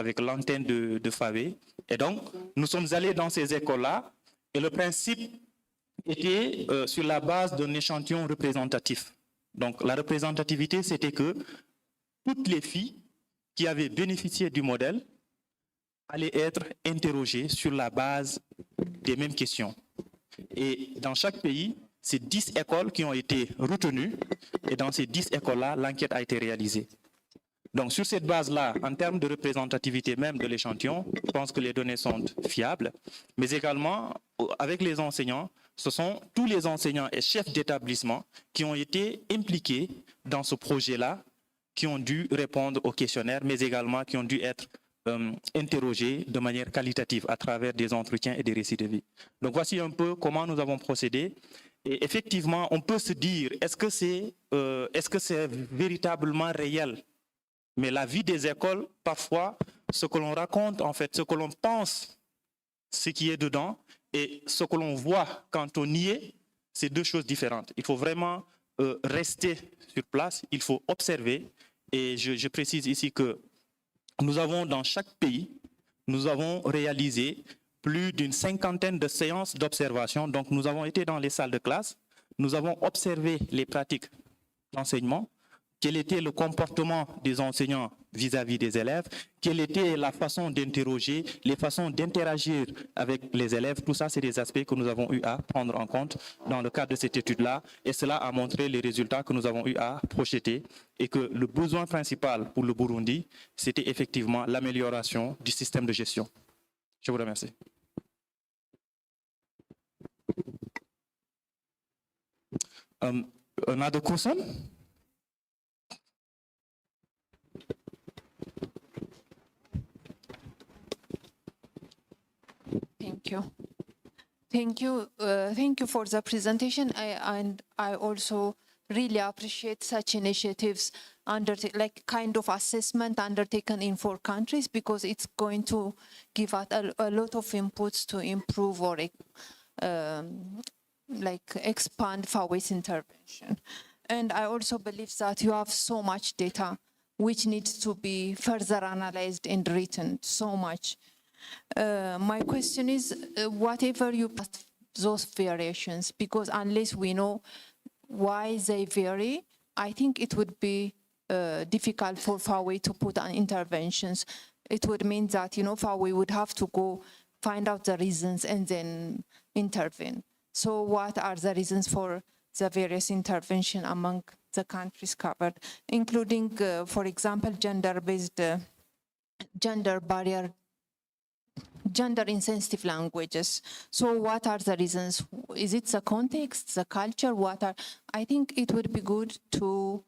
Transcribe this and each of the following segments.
avec l'antenne de FAWE. Et donc, nous sommes allés dans ces écoles-là et le principe était sur la base d'un échantillon représentatif. Donc, la représentativité, c'était que toutes les filles qui avaient bénéficié du modèle allaient être interrogées sur la base des mêmes questions. Et dans chaque pays, c'est 10 écoles qui ont été retenues et dans ces 10 écoles-là, l'enquête a été réalisée. Donc sur cette base-là, en termes de représentativité même de l'échantillon, je pense que les données sont fiables, mais également avec les enseignants, ce sont tous les enseignants et chefs d'établissement qui ont été impliqués dans ce projet-là, qui ont dû répondre au questionnaire, mais également qui ont dû être interrogés de manière qualitative à travers des entretiens et des récits de vie. Donc voici un peu comment nous avons procédé. Et effectivement, on peut se dire, est-ce que c'est véritablement réel? Mais la vie des écoles, parfois, ce que l'on raconte, en fait, ce que l'on pense, ce qui est dedans, et ce que l'on voit quand on y est, c'est deux choses différentes. Il faut vraiment rester sur place, il faut observer. Et je précise ici que nous avons dans chaque pays, nous avons réalisé plus d'une 50aine de séances d'observation. Donc nous avons été dans les salles de classe, nous avons observé les pratiques d'enseignement, quel était le comportement des enseignants vis-à-vis des élèves, quelle était la façon d'interroger, les façons d'interagir avec les élèves. Tout ça, c'est des aspects que nous avons eu à prendre en compte dans le cadre de cette étude-là. Et cela a montré les résultats que nous avons eu à projeter et que le besoin principal pour le Burundi, c'était effectivement l'amélioration du système de gestion. Je vous remercie. Another question? Thank you. Thank you. Thank you for the presentation. I also really appreciate such initiatives like kind of assessment undertaken in 4 countries, because it's going to give us a lot of inputs to improve or like expand FAWE's intervention. And I also believe that you have so much data which needs to be further analyzed and written, so much. My question is, whatever you pass those variations, because unless we know why they vary, I think it would be difficult for FAWE to put on interventions. It would mean that, you know, FAWE would have to go find out the reasons and then intervene. So what are the reasons for the various intervention among the countries covered, including, for example, gender-based, gender barrier, gender insensitive languages? So what are the reasons? Is it the context, the culture? I think it would be good to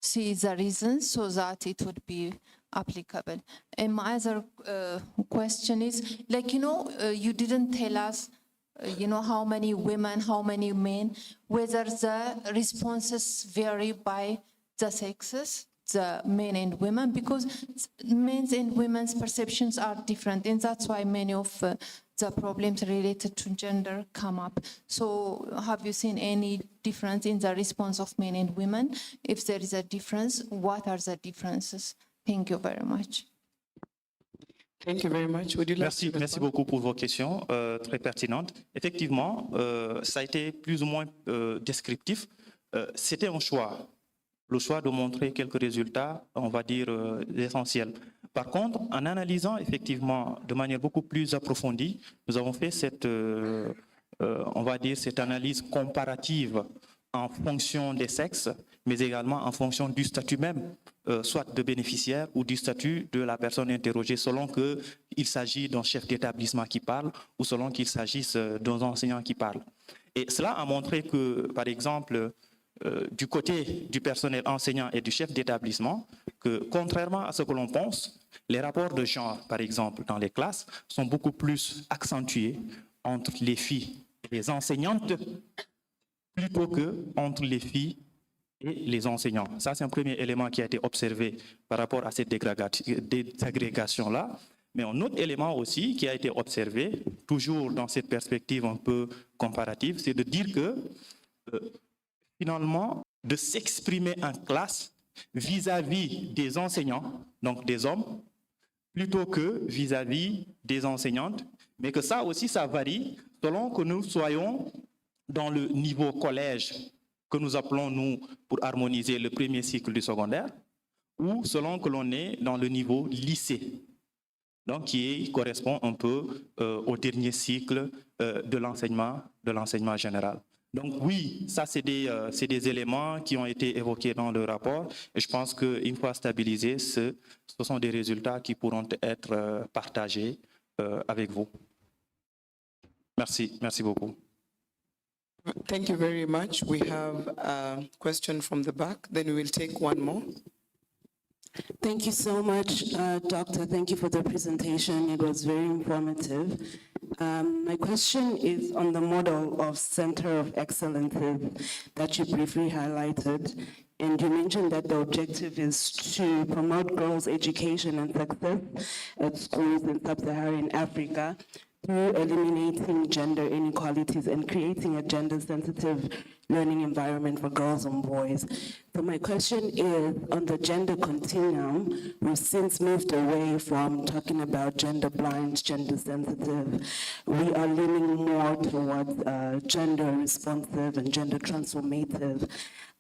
see the reasons so that it would be applicable. And my other question is, like, you know, you didn't tell us, you know, how many women, how many men, whether the responses vary by the sexes, the men and women, because men's and women's perceptions are different, and that's why many of the problems related to gender come up. So have you seen any difference in the response of men and women? If there is a difference, what are the differences? Thank you very much. Thank you very much. Would you like Merci beaucoup pour vos questions très pertinentes. Effectivement, ça a été plus ou moins descriptif. C'était un choix. Le choix de montrer quelques résultats, on va dire, essentiels. Par contre, en analysant effectivement de manière beaucoup plus approfondie, nous avons fait cette, on va dire, cette analyse comparative en fonction des sexes, mais également en fonction du statut même, soit de bénéficiaire ou du statut de la personne interrogée, selon qu'il s'agit d'un chef d'établissement qui parle ou selon qu'il s'agisse d'un enseignant qui parle. Et cela a montré que, par exemple, du côté du personnel enseignant et du chef d'établissement, que contrairement à ce que l'on pense, les rapports de genre, par exemple, dans les classes, sont beaucoup plus accentués entre les filles et les enseignantes plutôt qu'entre les filles et les enseignants. Ça, c'est un premier élément qui a été observé par rapport à cette désagrégation-là. Mais un autre élément aussi qui a été observé, toujours dans cette perspective un peu comparative, c'est de dire que finalement, de s'exprimer en classe vis-à-vis des enseignants, donc des hommes, plutôt que vis-à-vis des enseignantes, mais que ça aussi, ça varie selon que nous soyons dans le niveau collège, que nous appelons, nous, pour harmoniser le premier cycle du secondaire, ou selon que l'on est dans le niveau lycée, donc qui correspond un peu au dernier cycle de l'enseignement général. Donc oui, ça c'est des éléments qui ont été évoqués dans le rapport et je pense qu'une fois stabilisés, ce sont des résultats qui pourront être partagés avec vous. Merci beaucoup. Thank you very much. We have a question from the back, then we will take one more. Thank you so much, Doctor. Thank you for the presentation. It was very informative. My question is on the model of Center of Excellence that you briefly highlighted. And you mentioned that the objective is to promote girls' education and success at schools in sub-Saharan Africa through eliminating gender inequalities and creating a gender-sensitive learning environment for girls and boys. So my question is, on the gender continuum, we've since moved away from talking about gender-blind, gender-sensitive. We are leaning more towards gender-responsive and gender-transformative.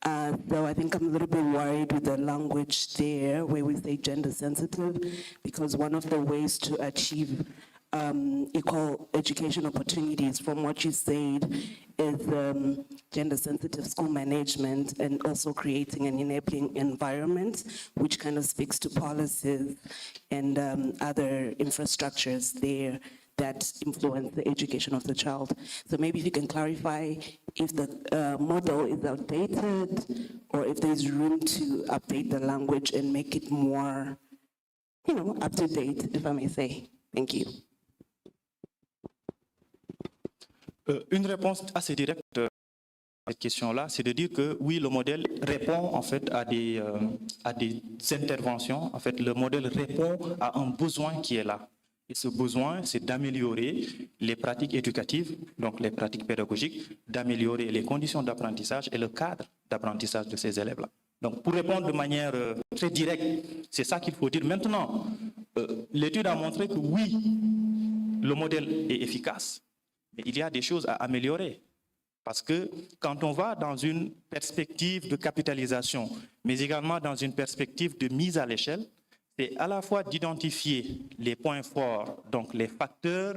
So I think I'm a little bit worried with the language there where we say gender-sensitive, because one of the ways to achieve equal education opportunities, from what you said, is gender-sensitive school management and also creating an enabling environment, which kind of speaks to policies and other infrastructures there that influence the education of the child. So maybe if you can clarify if the model is outdated or if there's room to update the language and make it more, up to date, if I may say. Thank you. Une réponse assez directe à cette question-là, c'est de dire que oui, le modèle répond en fait à des interventions. En fait, le modèle répond à un besoin qui est là. Et ce besoin, c'est d'améliorer les pratiques éducatives, donc les pratiques pédagogiques, d'améliorer les conditions d'apprentissage et le cadre d'apprentissage de ces élèves-là. Donc, pour répondre de manière très directe, c'est ça qu'il faut dire. Maintenant, l'étude a montré que oui, le modèle est efficace, mais il y a des choses à améliorer. Parce que quand on va dans une perspective de capitalisation, mais également dans une perspective de mise à l'échelle, c'est à la fois d'identifier les points forts, donc les facteurs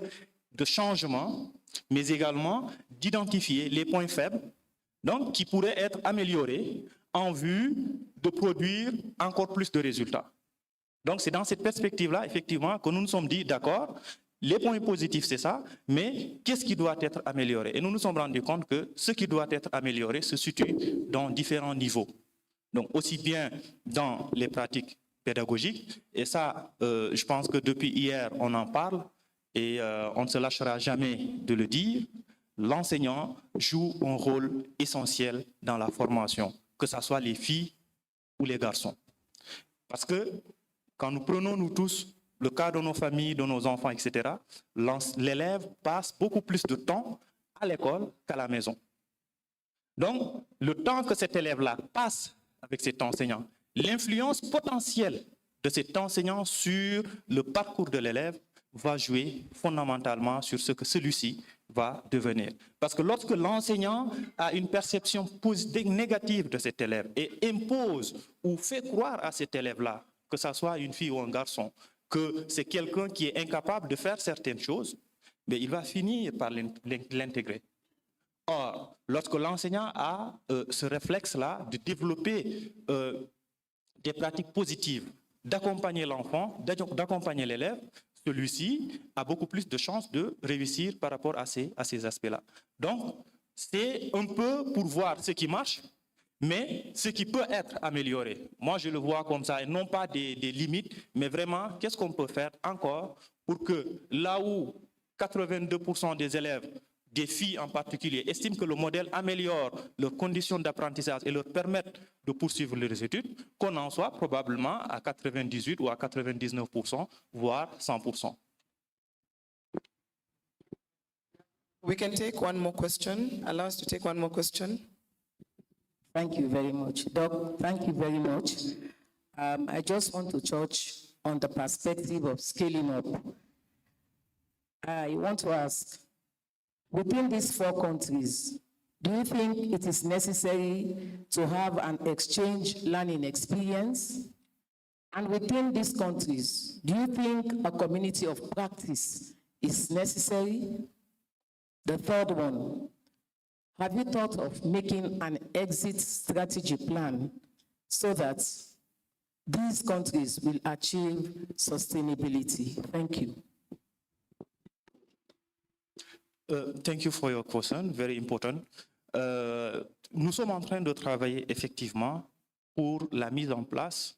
de changement, mais également d'identifier les points faibles, donc qui pourraient être améliorés en vue de produire encore plus de résultats. Donc c'est dans cette perspective-là, effectivement, que nous nous sommes dit, d'accord, les points positifs, c'est ça, mais qu'est-ce qui doit être amélioré? Et nous nous sommes rendus compte que ce qui doit être amélioré se situe dans différents niveaux. Donc aussi bien dans les pratiques pédagogiques, et ça, je pense que depuis hier, on en parle, et on ne se lâchera jamais de le dire, l'enseignant joue un rôle essentiel dans la formation, que ce soit les filles ou les garçons. Parce que quand nous prenons, nous tous, le cas de nos familles, de nos enfants, etc., l'élève passe beaucoup plus de temps à l'école qu'à la maison. Donc, le temps que cet élève-là passe avec cet enseignant, l'influence potentielle de cet enseignant sur le parcours de l'élève va jouer fondamentalement sur ce que celui-ci va devenir. Parce que lorsque l'enseignant a une perception négative de cet élève et impose ou fait croire à cet élève-là, que ce soit une fille ou un garçon, que c'est quelqu'un qui est incapable de faire certaines choses, mais il va finir par l'intégrer. Or, lorsque l'enseignant a ce réflexe-là de développer des pratiques positives, d'accompagner l'enfant, d'accompagner l'élève, celui-ci a beaucoup plus de chances de réussir par rapport à ces aspects-là. Donc, c'est un peu pour voir ce qui marche, mais ce qui peut être amélioré. Moi, je le vois comme ça, et non pas des limites, mais vraiment, qu'est-ce qu'on peut faire encore pour que là où 82% des élèves, des filles en particulier, estiment que le modèle améliore leurs conditions d'apprentissage et leur permettent de poursuivre leurs études, qu'on en soit probablement à 98 ou à 99%, voire 100%. We can take one more question. Allow us to take one more question. Thank you very much. Doc, thank you very much. I just want to touch on the perspective of scaling up. I want to ask, within these 4 countries, do you think it is necessary to have an exchange learning experience? And within these countries, do you think a community of practice is necessary? The third one, have you thought of making an exit strategy plan so that these countries will achieve sustainability? Thank you. Thank you for your question, very important. Nous sommes en train de travailler effectivement pour la mise en place.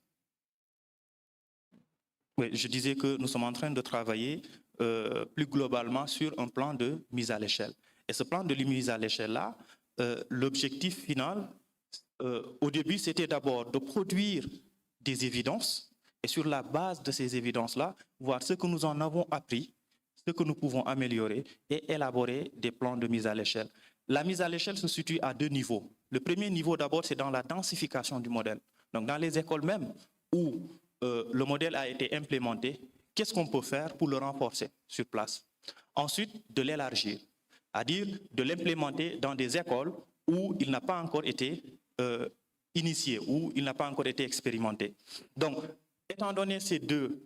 Oui, je disais que nous sommes en train de travailler plus globalement sur un plan de mise à l'échelle. Et ce plan de mise à l'échelle-là, l'objectif final, au début, c'était d'abord de produire des évidences et sur la base de ces évidences-là, voir ce que nous en avons appris, ce que nous pouvons améliorer et élaborer des plans de mise à l'échelle. La mise à l'échelle se situe à 2 niveaux. Le premier niveau, d'abord, c'est dans la densification du modèle. Donc, dans les écoles même où le modèle a été implémenté, qu'est-ce qu'on peut faire pour le renforcer sur place? Ensuite, de l'élargir, c'est-à-dire de l'implémenter dans des écoles où il n'a pas encore été initié, où il n'a pas encore été expérimenté. Donc, étant donné ces 2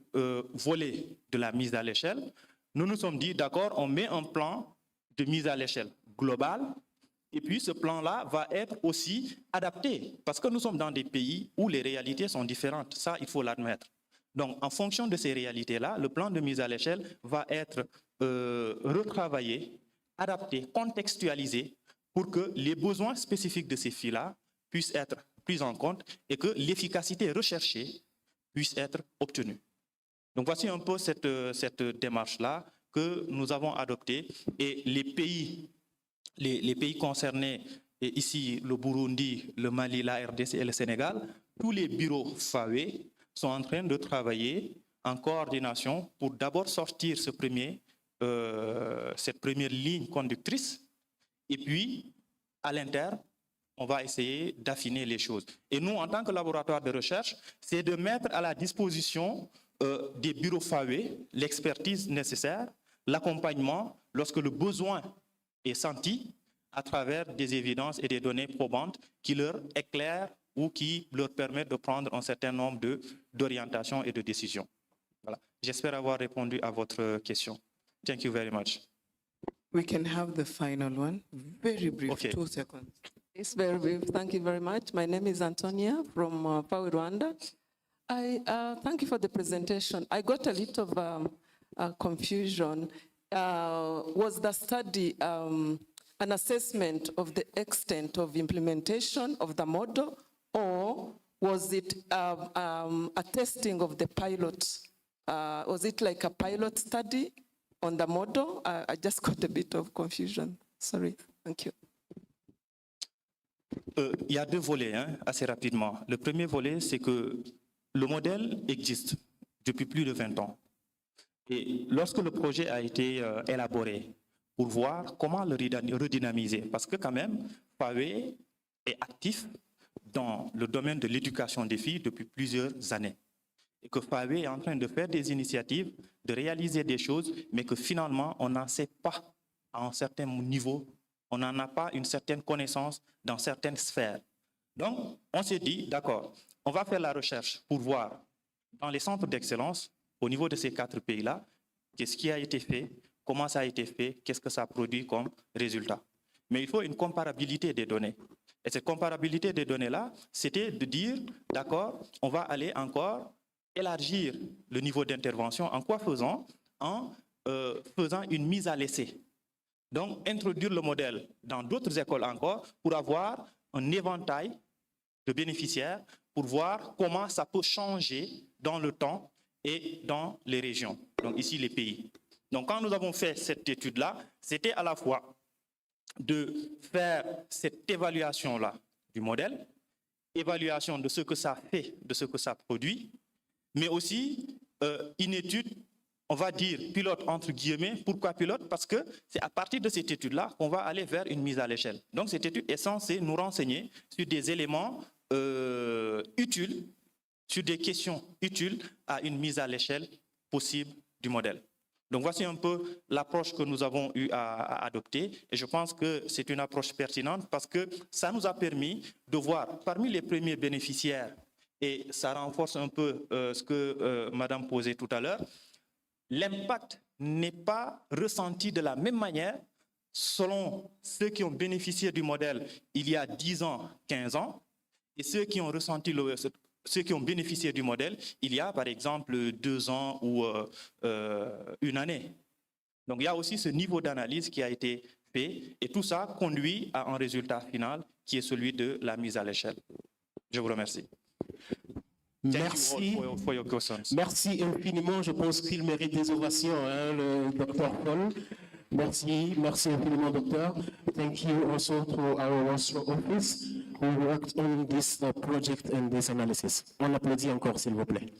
volets de la mise à l'échelle, nous nous sommes dit, d'accord, on met un plan de mise à l'échelle globale, et puis ce plan-là va être aussi adapté, parce que nous sommes dans des pays où les réalités sont différentes, ça il faut l'admettre. Donc en fonction de ces réalités-là, le plan de mise à l'échelle va être retravaillé, adapté, contextualisé, pour que les besoins spécifiques de ces filles-là puissent être pris en compte et que l'efficacité recherchée puisse être obtenue. Donc voici un peu cette démarche-là que nous avons adoptée, et les pays concernés, et ici le Burundi, le Mali, la RDC et le Sénégal, tous les bureaux FAWE sont en train de travailler en coordination pour d'abord sortir cette première ligne conductrice, et puis à l'interne, on va essayer d'affiner les choses. Et nous, en tant que laboratoire de recherche, c'est de mettre à la disposition des bureaux FAWE l'expertise nécessaire, l'accompagnement lorsque le besoin est senti à travers des évidences et des données probantes qui leur éclairent ou qui leur permettent de prendre un certain nombre d'orientations et de décisions. Voilà. J'espère avoir répondu à votre question. Thank you very much. We can have the final one. Very brief, Okay. 2 seconds. It's very brief. Thank you very much. My name is Antonia from FAWE Rwanda. I thank you for the presentation. I got a little of confusion. Was the study an assessment of the extent of implementation of the model, or was it a testing of the pilot? Was it like a pilot study on the model? I just got a bit of confusion. Sorry. Thank you. Il y a 2 volets, assez rapidement. Le premier volet, c'est que le modèle existe depuis plus de 20 ans. Et lorsque le projet a été élaboré pour voir comment le redynamiser, parce que quand même, FAWE est actif dans le domaine de l'éducation des filles depuis plusieurs années. Et que FAWE est en train de faire des initiatives, de réaliser des choses, mais que finalement, on n'en sait pas à un certain niveau, on n'en a pas une certaine connaissance dans certaines sphères. Donc, on s'est dit, d'accord, on va faire la recherche pour voir dans les centres d'excellence, au niveau de ces 4 pays-là, qu'est-ce qui a été fait, comment ça a été fait, qu'est-ce que ça produit comme résultat. Mais il faut une comparabilité des données. Et cette comparabilité des données-là, c'était de dire, d'accord, on va aller encore élargir le niveau d'intervention. En quoi faisant? En faisant une mise à l'essai. Donc, introduire le modèle dans d'autres écoles encore pour avoir un éventail de bénéficiaires, pour voir comment ça peut changer dans le temps et dans les régions, donc ici les pays. Donc quand nous avons fait cette étude-là, c'était à la fois de faire cette évaluation-là du modèle, évaluation de ce que ça fait, de ce que ça produit, mais aussi une étude, on va dire pilote entre guillemets. Pourquoi pilote? Parce que c'est à partir de cette étude-là qu'on va aller vers une mise à l'échelle. Donc cette étude est censée nous renseigner sur des éléments utiles sur des questions utiles à une mise à l'échelle possible du modèle. Donc voici un peu l'approche que nous avons eu à adopter et je pense que c'est une approche pertinente parce que ça nous a permis de voir parmi les premiers bénéficiaires, et ça renforce un peu ce que Madame posait tout à l'heure, l'impact n'est pas ressenti de la même manière selon ceux qui ont bénéficié du modèle il y a 10 ans, 15 ans, et ceux qui ont ressenti ceux qui ont bénéficié du modèle il y a par exemple 2 ans ou 1 année. Donc il y a aussi ce niveau d'analyse qui a été fait et tout ça conduit à un résultat final qui est celui de la mise à l'échelle. Je vous remercie. Merci. For your questions. Merci infiniment. Je pense qu'il mérite des ovations, hein, le docteur Paul. Merci, merci infiniment, docteur. Thank you also to our Rostro office who worked on this project and this analysis. On applaudit encore, s'il vous plaît.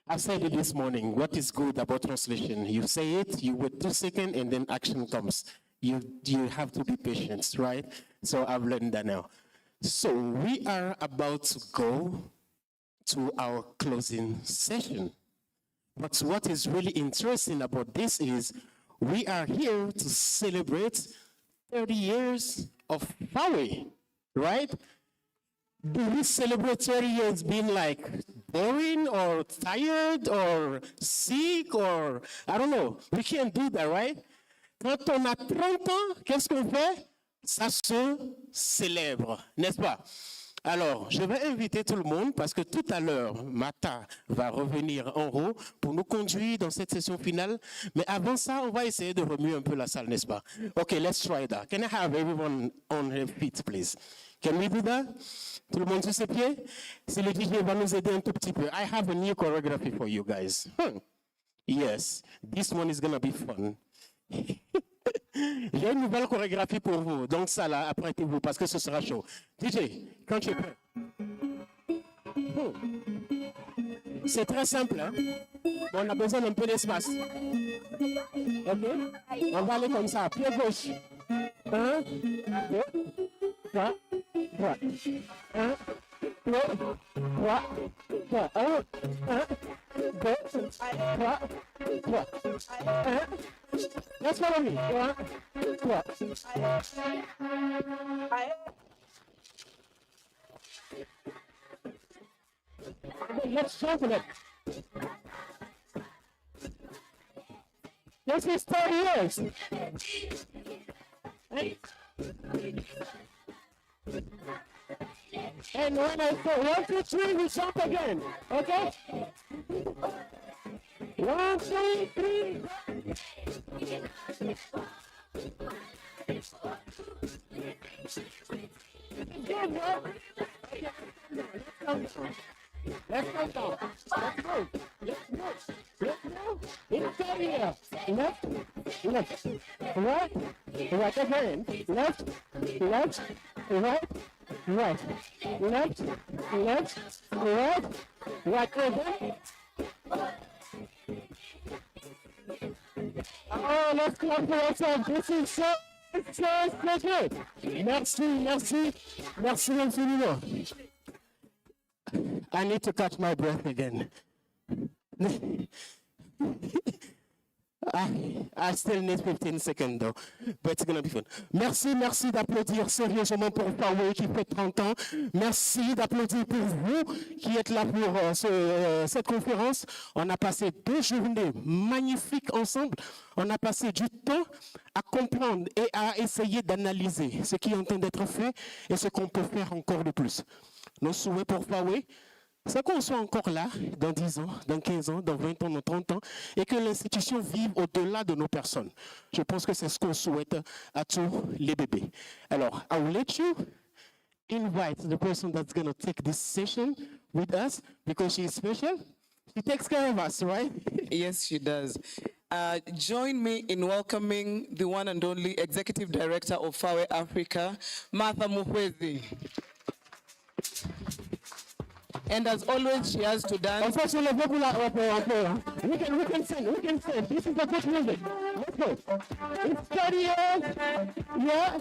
I said it this morning, what is good about translation? You say it, you wait 2 seconds, and then action comes. You have to be patient, right? So I've learned that now. So we are about to go to our closing session. But what is really interesting about this is we are here to celebrate 30 years of FAWE, right? Do we celebrate 30 years being like boring or tired or sick or, I don't know. We can't do that, right? Quand on a 30 ans, qu'est-ce qu'on fait? Ça se célèbre, n'est-ce pas? Alors, je vais inviter tout le monde parce que tout à l'heure, Mata va revenir en haut pour nous conduire dans cette session finale. Mais avant ça, on va essayer de remuer un peu la salle, n'est-ce pas? Okay, let's try that. Can I have everyone on their feet, please? Can we do that? Tout le monde sur ses pieds? Si le DJ va nous aider un tout petit peu. I have a new choreography for you guys. Yes, this one is going to be fun. J'ai une nouvelle chorégraphie pour vous, donc ça là, apprêtez-vous parce que ce sera chaud. DJ, quand tu es prêt. C'est très simple, hein? Bon, on a besoin d'un peu d'espace. Ok? On va aller comme ça, pied gauche. 1, 2, 3, 3. 1, 2, 3, 3. 1, 2, 3, 3. 1. Let's follow me. 1, 3. Let's sharpen it. This is 30 years. And when I say 1, 2, 3, we jump again. Okay? 1, 2, 3. Good, bro. Let's go down. Let's go. Let's go. Let's go. Inside here. Left. Left. Right. Right again. Left. Left. Right. Right. Left. Left. Right. Right again. Oh, let's clap for ourselves. This is so good. Merci infiniment. I need to catch my breath again. I still need 15 seconds though, but it's gonna be fun. Merci d'applaudir sérieusement pour FAWE qui fait 30 ans. Merci d'applaudir pour vous qui êtes là pour cette conférence. On a passé 2 journées magnifiques ensemble. On a passé du temps à comprendre et à essayer d'analyser ce qui est en train d'être fait et ce qu'on peut faire encore de plus. Nos souhaits pour FAWE, c'est qu'on soit encore là dans 10 ans, dans 15 ans, dans 20 ans, dans 30 ans, et que l'institution vive au-delà de nos personnes. Je pense que c'est ce qu'on souhaite à tous les bébés. Alors, I will let you invite the person that's going to take this session with us, because she is special. She takes care of us, right? Yes, she does. Join me in welcoming the one and only Executive Director of FAWE Africa, Muhwezi. And as always, she has to dance. Unfortunately, popular opera. We can sing. This is a good music. Let's go. It's serious. Yeah.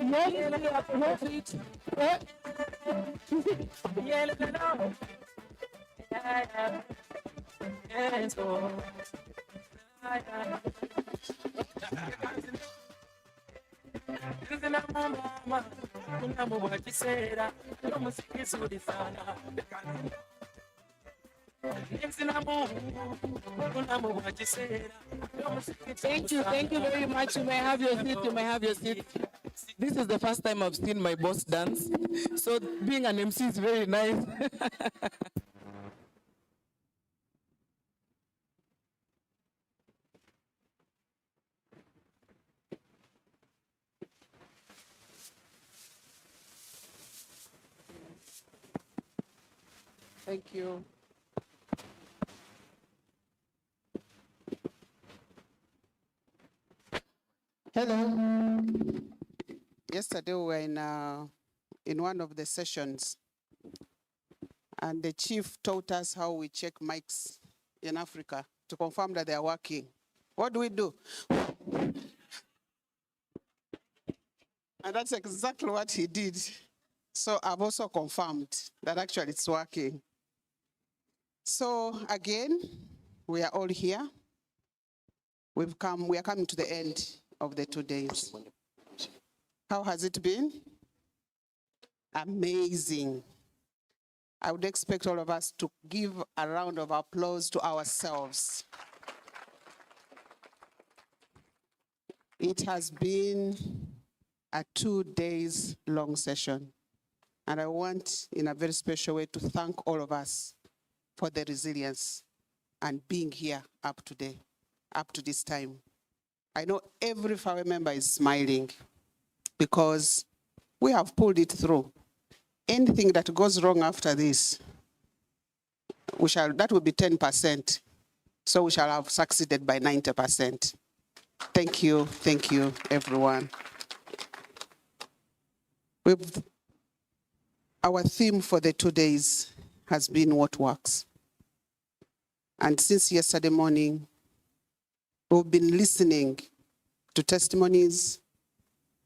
Thank you very much. You may have your seat. This is the first time I've seen my boss dance. So being an MC is very nice. Thank you. Hello. Yesterday we were in one of the sessions, and the chief taught us how we check mics in Africa to confirm that they are working. What do? And that's exactly what he did. So I've also confirmed that actually it's working. So again, we are all here. We are coming to the end of the 2 days. How has it been? Amazing. I would expect all of us to give a round of applause to ourselves. It has been a 2 days long session. And I want, in a very special way, to thank all of us for the resilience and being here up to this time. I know every FAWE member is smiling because we have pulled it through. Anything that goes wrong after this, that will be 10%. So we shall have succeeded by 90%. Thank you, everyone. Our theme for the 2 days has been what works. And since yesterday morning, we've been listening to testimonies,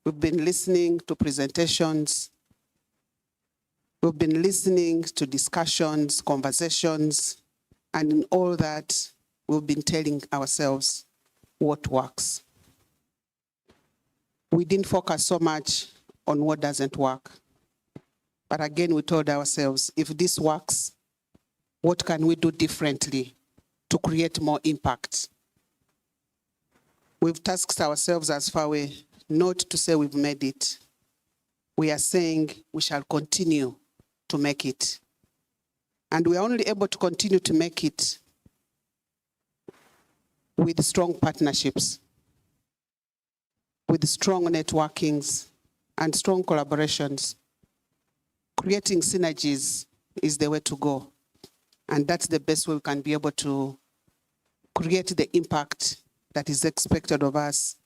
we've been listening to presentations, we've been listening to discussions, conversations, and in all that, we've been telling ourselves what works. We didn't focus so much on what doesn't work. But again, we told ourselves, if this works, what can we do differently to create more impact? We've tasked ourselves as FAWE not to say we've made it. We are saying we shall continue to make it. And we are only able to continue to make it with strong partnerships, with strong networkings and strong collaborations. Creating synergies is the way to go. And that's the best way we can be able to create the impact that is expected of us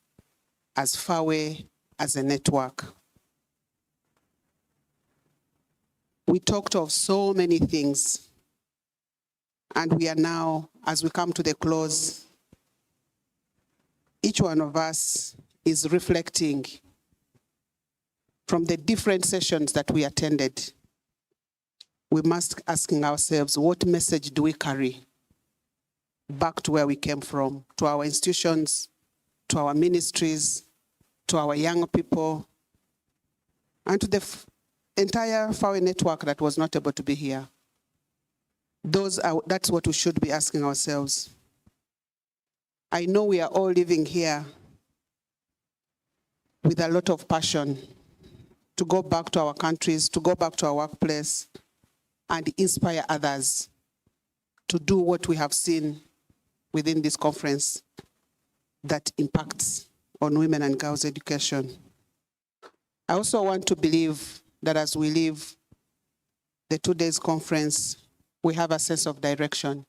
as FAWE, as a network. We talked of so many things. And we are now, as we come to the close, each one of us is reflecting from the different sessions that we attended. We must asking ourselves, what message do we carry back to where we came from, to our institutions, to our ministries, to our young people, and to the entire FAWE network that was not able to be here. That's what we should be asking ourselves. I know we are all living here with a lot of passion to go back to our countries, to go back to our workplace, and inspire others to do what we have seen within this conference that impacts on women and girls' education. I also want to believe that as we leave the 2 days conference, we have a sense of direction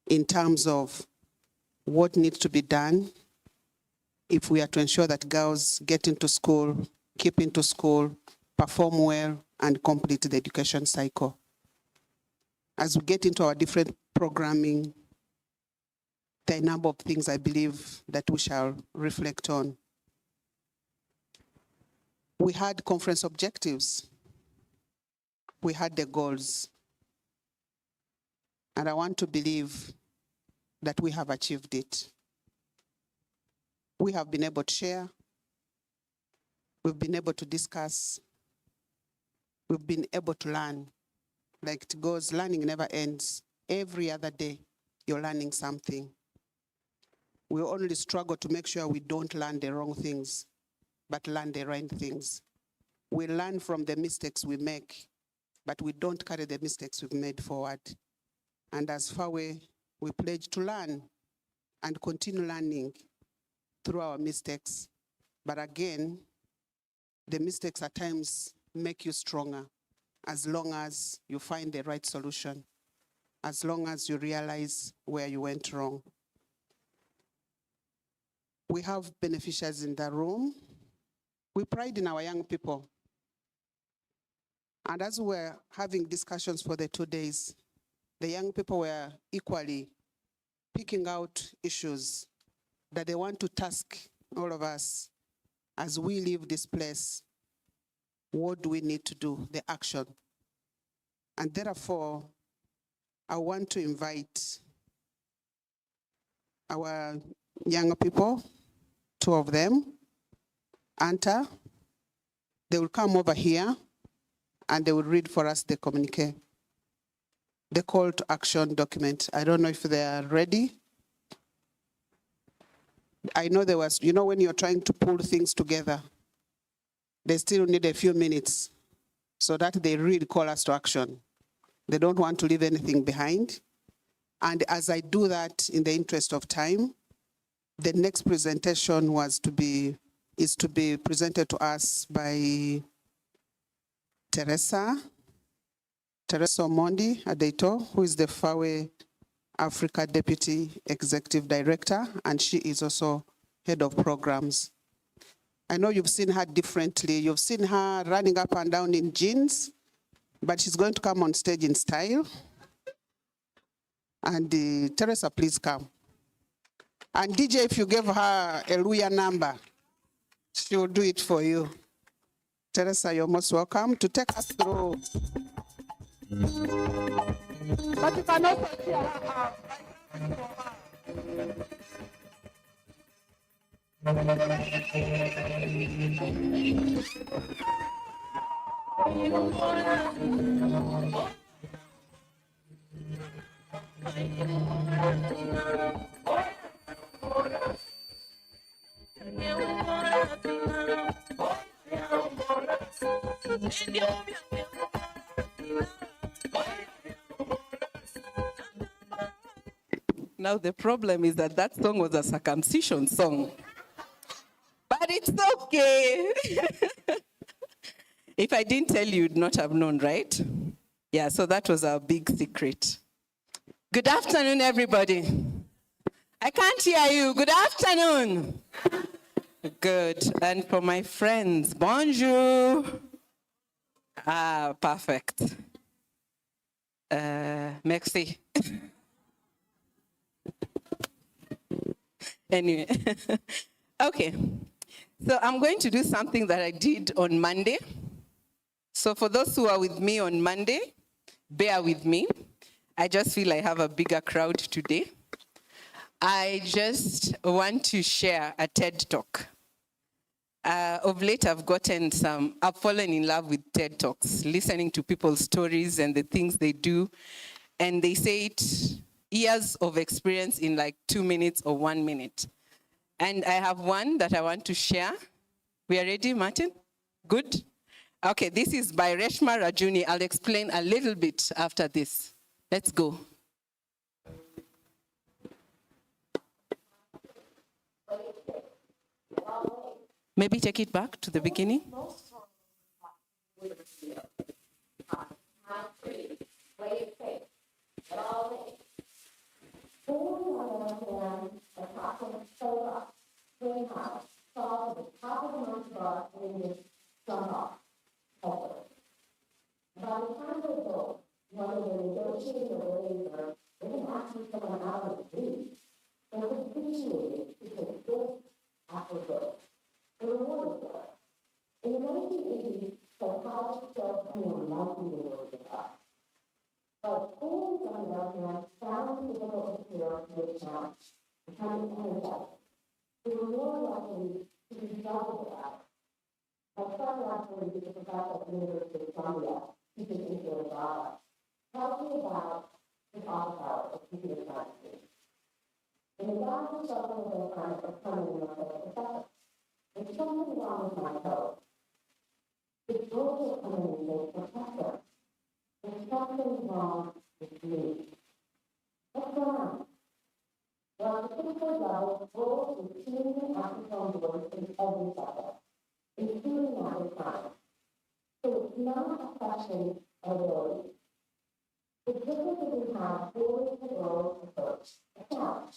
in terms of what needs to be done if we are to ensure that girls get into school, keep into school, perform well, and complete the education cycle. as we get into our different programming, there are a number of things I believe that we shall reflect on. We had conference objectives. We had the goals. And I want to believe that we have achieved it. We have been able to share. We've been able to discuss. We've been able to learn. Like it goes, learning never ends. Every other day, you're learning something. We only struggle to make sure we don't learn the wrong things, but learn the right things. We learn from the mistakes we make, but we don't carry the mistakes we've made forward. And as FAWE, we pledge to learn and continue learning through our mistakes. But again, the mistakes at times make you stronger as long as you find the right solution, as long as you realize where you went wrong. We have beneficiaries in the room. We pride in our young people. And as we were having discussions for the 2 days, the young people were equally picking out issues that they want to task all of us as we leave this place. What do we need to do, the action? And therefore, I want to invite our young people, 2 of them, Anta. They will come over here and they will read for us the communique, the call to action document. I don't know if they are ready. I know there was, you know, when you're trying to pull things together, they still need a few minutes so that they really call us to action. They don't want to leave anything behind. And as I do that in the interest of time, the next presentation is to be presented to us by Teresa Omondi-Adeitan, who is the FAWE Africa Deputy Executive Director, and she is also Head of Programs. I know you've seen her differently. You've seen her running up and down in jeans, but she's going to come on stage in style. And Teresa, please come. And DJ, if you give her a Luya number, she'll do it for you. Teresa, you're most welcome to take us through. But you can also hear her. Now the problem is that that song was a circumcision song. But it's okay. If I didn't tell you, you'd not have known, right? Yeah, so that was our big secret. Good afternoon, everybody. I can't hear you. Good afternoon. Good. And for my friends, bonjour. Ah, perfect. Merci. Anyway, okay. So I'm going to do something that I did on Monday. So for those who are with me on Monday, bear with me. I just feel I have a bigger crowd today. I just want to share a TED Talk. Of late, I've fallen in love with TED Talks, listening to people's stories and the things they do. And they say it, years of experience in like 2 minutes or 1 minute. And I have one that I want to share. We are ready, Martin? Good? Okay, this is by Reshma Rajuni. I'll explain a little bit after this. Let's go. Maybe take it back to the beginning. By the time they go, one of the negotiating appreciated because this after this. The reward is there. In the 1980s, psychology said anyone might be able to give up. But schools, on the other hand, found it difficult to prepare for this challenge, becoming energized. The reward likely to be double that. My son actually is a professor at the University of Columbia, teaching in Uganda. Tell me about his office hours of computer science. In Uganda, struggling with their friends of becoming a professor. There's something wrong with my code. It's also coming in as professor. There's something wrong with me. What's going on? Well, at the typical level, roles with senior African boards in every sector, including math science. So it's not a question of ability. The difference is we have boys and girls approach, a challenge.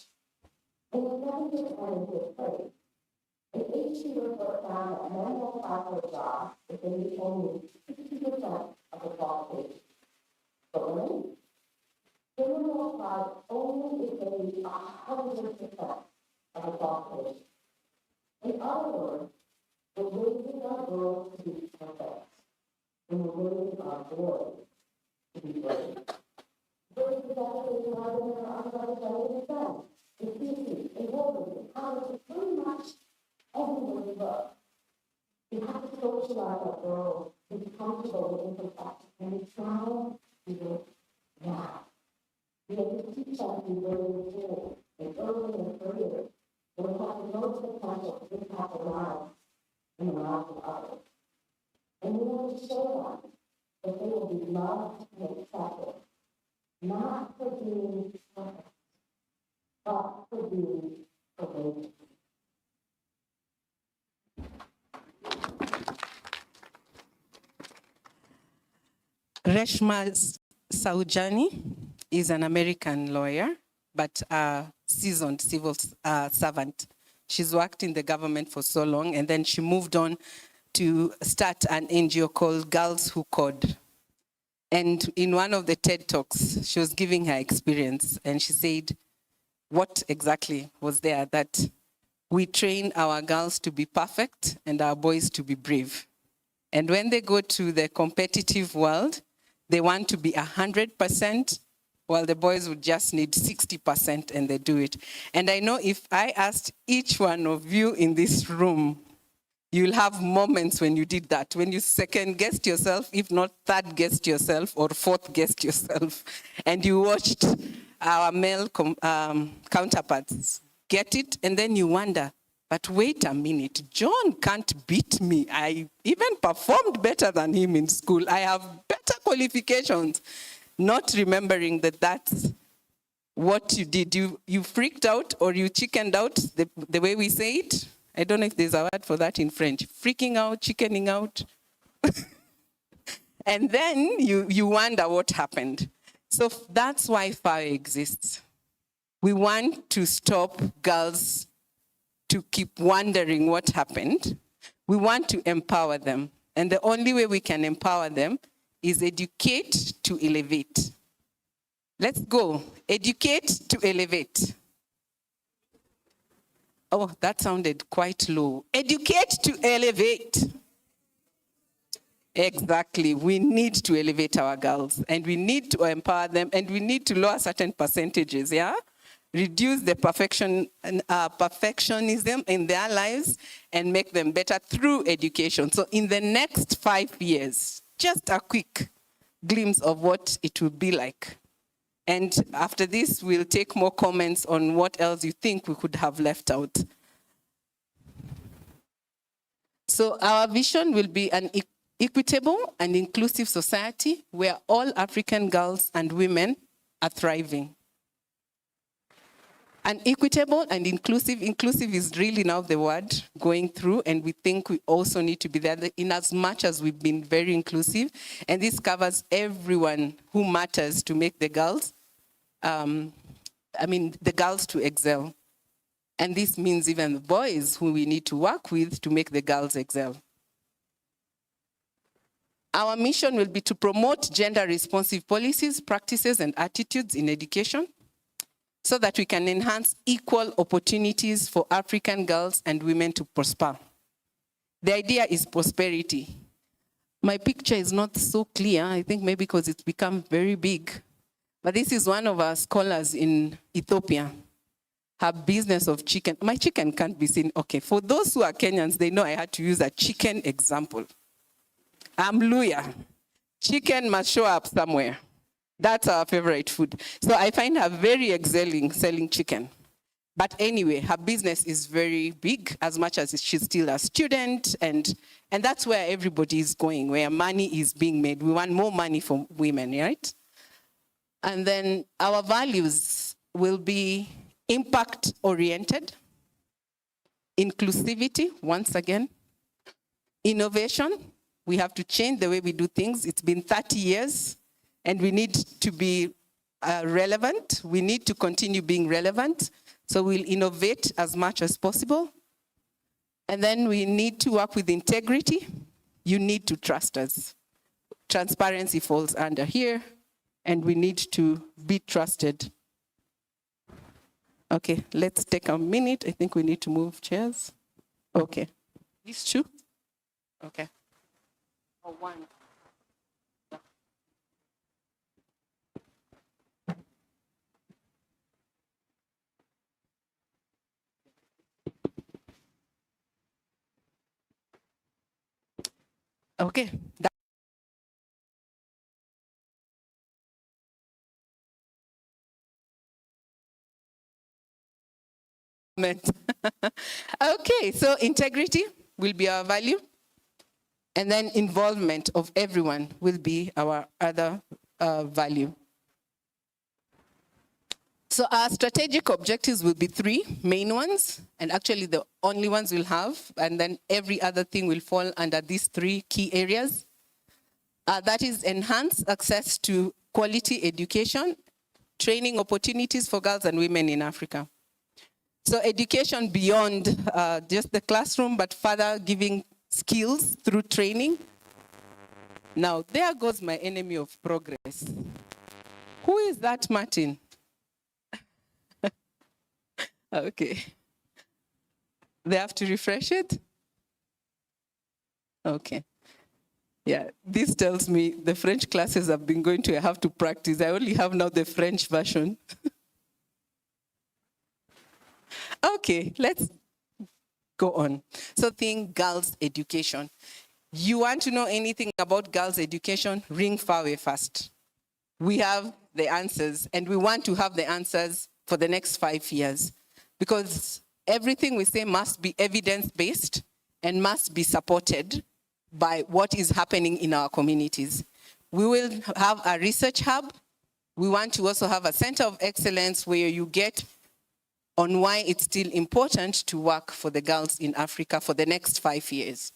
And the 70s and into place. An HC report found that men will apply for a job if they meet only 60% of the qualifications. But women will apply only if they meet 100% of the qualifications. In other words, we're raising our girls to be perfect, and we're raising our boys to be brave. This is exactly what I've been on the other in cities, in buildings, in colleges, pretty much everywhere we look. We have to socialize our girls to be comfortable with imperfection, and we try to do it now. We have to teach them to be very mature and early in their careers, when we have the most potential to impact their lives and the lives of others. And we want to show them that they will be loved and accepted, not for being perfect, but for being courageous. Reshma Saujani is an American lawyer, but a seasoned civil servant. She's worked in the government for so long, and then she moved on to start an NGO called Girls Who Code. And in one of the TED Talks, she was giving her experience, and she said, what exactly was there? That we train our girls to be perfect and our boys to be brave. And when they go to the competitive world, they want to be 100%, while the boys would just need 60% and they do it. And I know if I asked each one of you in this room, you'll have moments when you did that, when you second-guessed yourself, if not third-guessed yourself or fourth-guessed yourself, and you watched our male counterparts get it, and then you wonder, but wait a minute, John can't beat me. I even performed better than him in school. I have better qualifications. Not remembering that that's what you did. You freaked out or you chickened out, the way we say it. I don't know if there's a word for that in French. Freaking out, chickening out. And then you wonder what happened. So that's why FAWE exists. We want to stop girls to keep wondering what happened. We want to empower them. And the only way we can empower them is educate to elevate. Let's go. Educate to elevate. Oh, that sounded quite low. Educate to elevate. Exactly. We need to elevate our girls, and we need to empower them, and we need to lower certain percentages, yeah? Reduce the perfectionism in their lives and make them better through education. So in the next 5 years, just a quick glimpse of what it will be like. And after this, we'll take more comments on what else you think we could have left out. So our vision will be an equitable and inclusive society where all African girls and women are thriving. An equitable and inclusive is really now the word going through, and we think we also need to be there in as much as we've been very inclusive. And this covers everyone who matters to make the girls, the girls to excel. And this means even the boys who we need to work with to make the girls excel. Our mission will be to promote gender-responsive policies, practices, and attitudes in education, so that we can enhance equal opportunities for African girls and women to prosper. The idea is prosperity. My picture is not so clear, I think maybe because it's become very big. But this is one of our scholars in Ethiopia. Her business of chicken. My chicken can't be seen. Okay, for those who are Kenyans, they know I had to use a chicken example. I'm Luya. Chicken must show up somewhere. That's our favorite food. So I find her very excelling selling chicken. But anyway, her business is very big as much as she's still a student. And that's where everybody is going, where money is being made. We want more money for women, right? And then our values will be impact-oriented, inclusivity, once again, innovation. We have to change the way we do things. It's been 30 years, and we need to be relevant. We need to continue being relevant. So we'll innovate as much as possible. And then we need to work with integrity. You need to trust us. Transparency falls under here, and we need to be trusted. Okay, let's take a minute. I think we need to move chairs. Okay. These two? Okay. Or one. Okay. Okay, so integrity will be our value, and then involvement of everyone will be our other value. So our strategic objectives will be 3 main ones, and actually the only ones we'll have, and then every other thing will fall under these 3 key areas. That is enhance access to quality education, training opportunities for girls and women in Africa. So education beyond just the classroom, but further giving skills through training. Now, there goes my enemy of progress. Who is that, Martin? Okay. They have to refresh it? Okay. Yeah, this tells me the French classes I've been going to, I have to practice. I only have now the French version. Okay, let's go on. So think girls' education. You want to know anything about girls' education? Ring FAWE first. We have the answers, and we want to have the answers for the next 5 years, because everything we say must be evidence-based and must be supported by what is happening in our communities. We will have a research hub. We want to also have a center of excellence where you get on why it's still important to work for the girls in Africa for the next 5 years.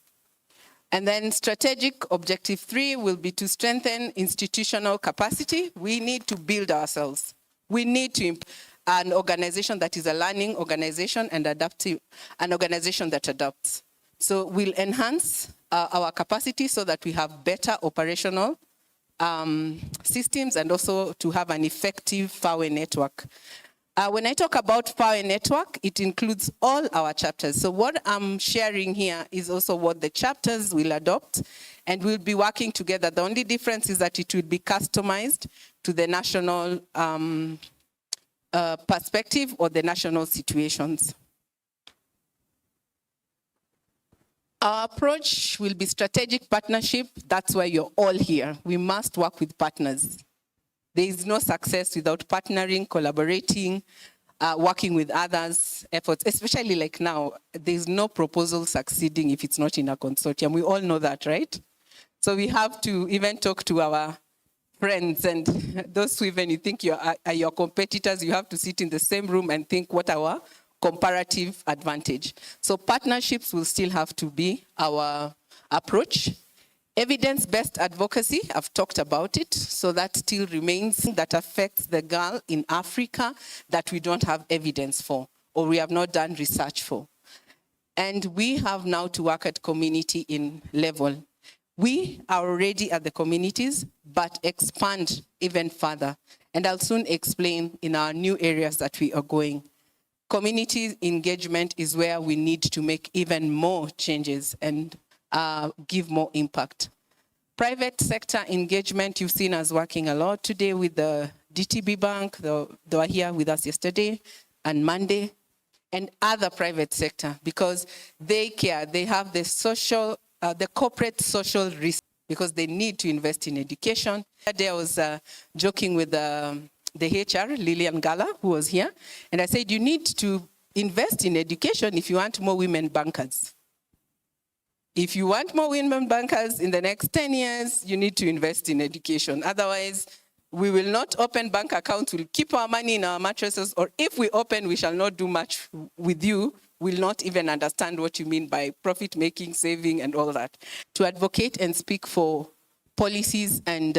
And then strategic objective 3 will be to strengthen institutional capacity. We need to build ourselves. We need to an organization that is a learning organization and adaptive, an organization that adapts. So we'll enhance our capacity so that we have better operational systems, and also to have an effective FAWE network. When I talk about FAWE network, it includes all our chapters. So what I'm sharing here is also what the chapters will adopt, and we'll be working together. The only difference is that it will be customized to the national perspective or the national situations. Our approach will be strategic partnership. That's why you're all here. We must work with partners. There is no success without partnering, collaborating, working with others' efforts, especially like now. There's no proposal succeeding if it's not in a consortium. We all know that, right? So we have to even talk to our friends, and those who even you think are your competitors, you have to sit in the same room and think what our comparative advantage. So partnerships will still have to be our approach. Evidence-based advocacy, I've talked about it, so that still remains that affects the girl in Africa that we don't have evidence for, or we have not done research for. And we have now to work at community in level. We are already at the communities, but expand even further. And I'll soon explain in our new areas that we are going. Community engagement is where we need to make even more changes and give more impact. Private sector engagement, you've seen us working a lot today with the DTB Bank, they were here with us yesterday and Monday, and other private sector, because they care, they have the social, the corporate social risk, because they need to invest in education. Today I was joking with the HR, Lillian Gala, who was here, and I said, you need to invest in education if you want more women bankers. If you want more women bankers in the next 10 years, you need to invest in education. Otherwise, we will not open bank accounts, we'll keep our money in our mattresses, or if we open, we shall not do much with you, we'll not even understand what you mean by profit-making, saving, and all that. To advocate and speak for policies and,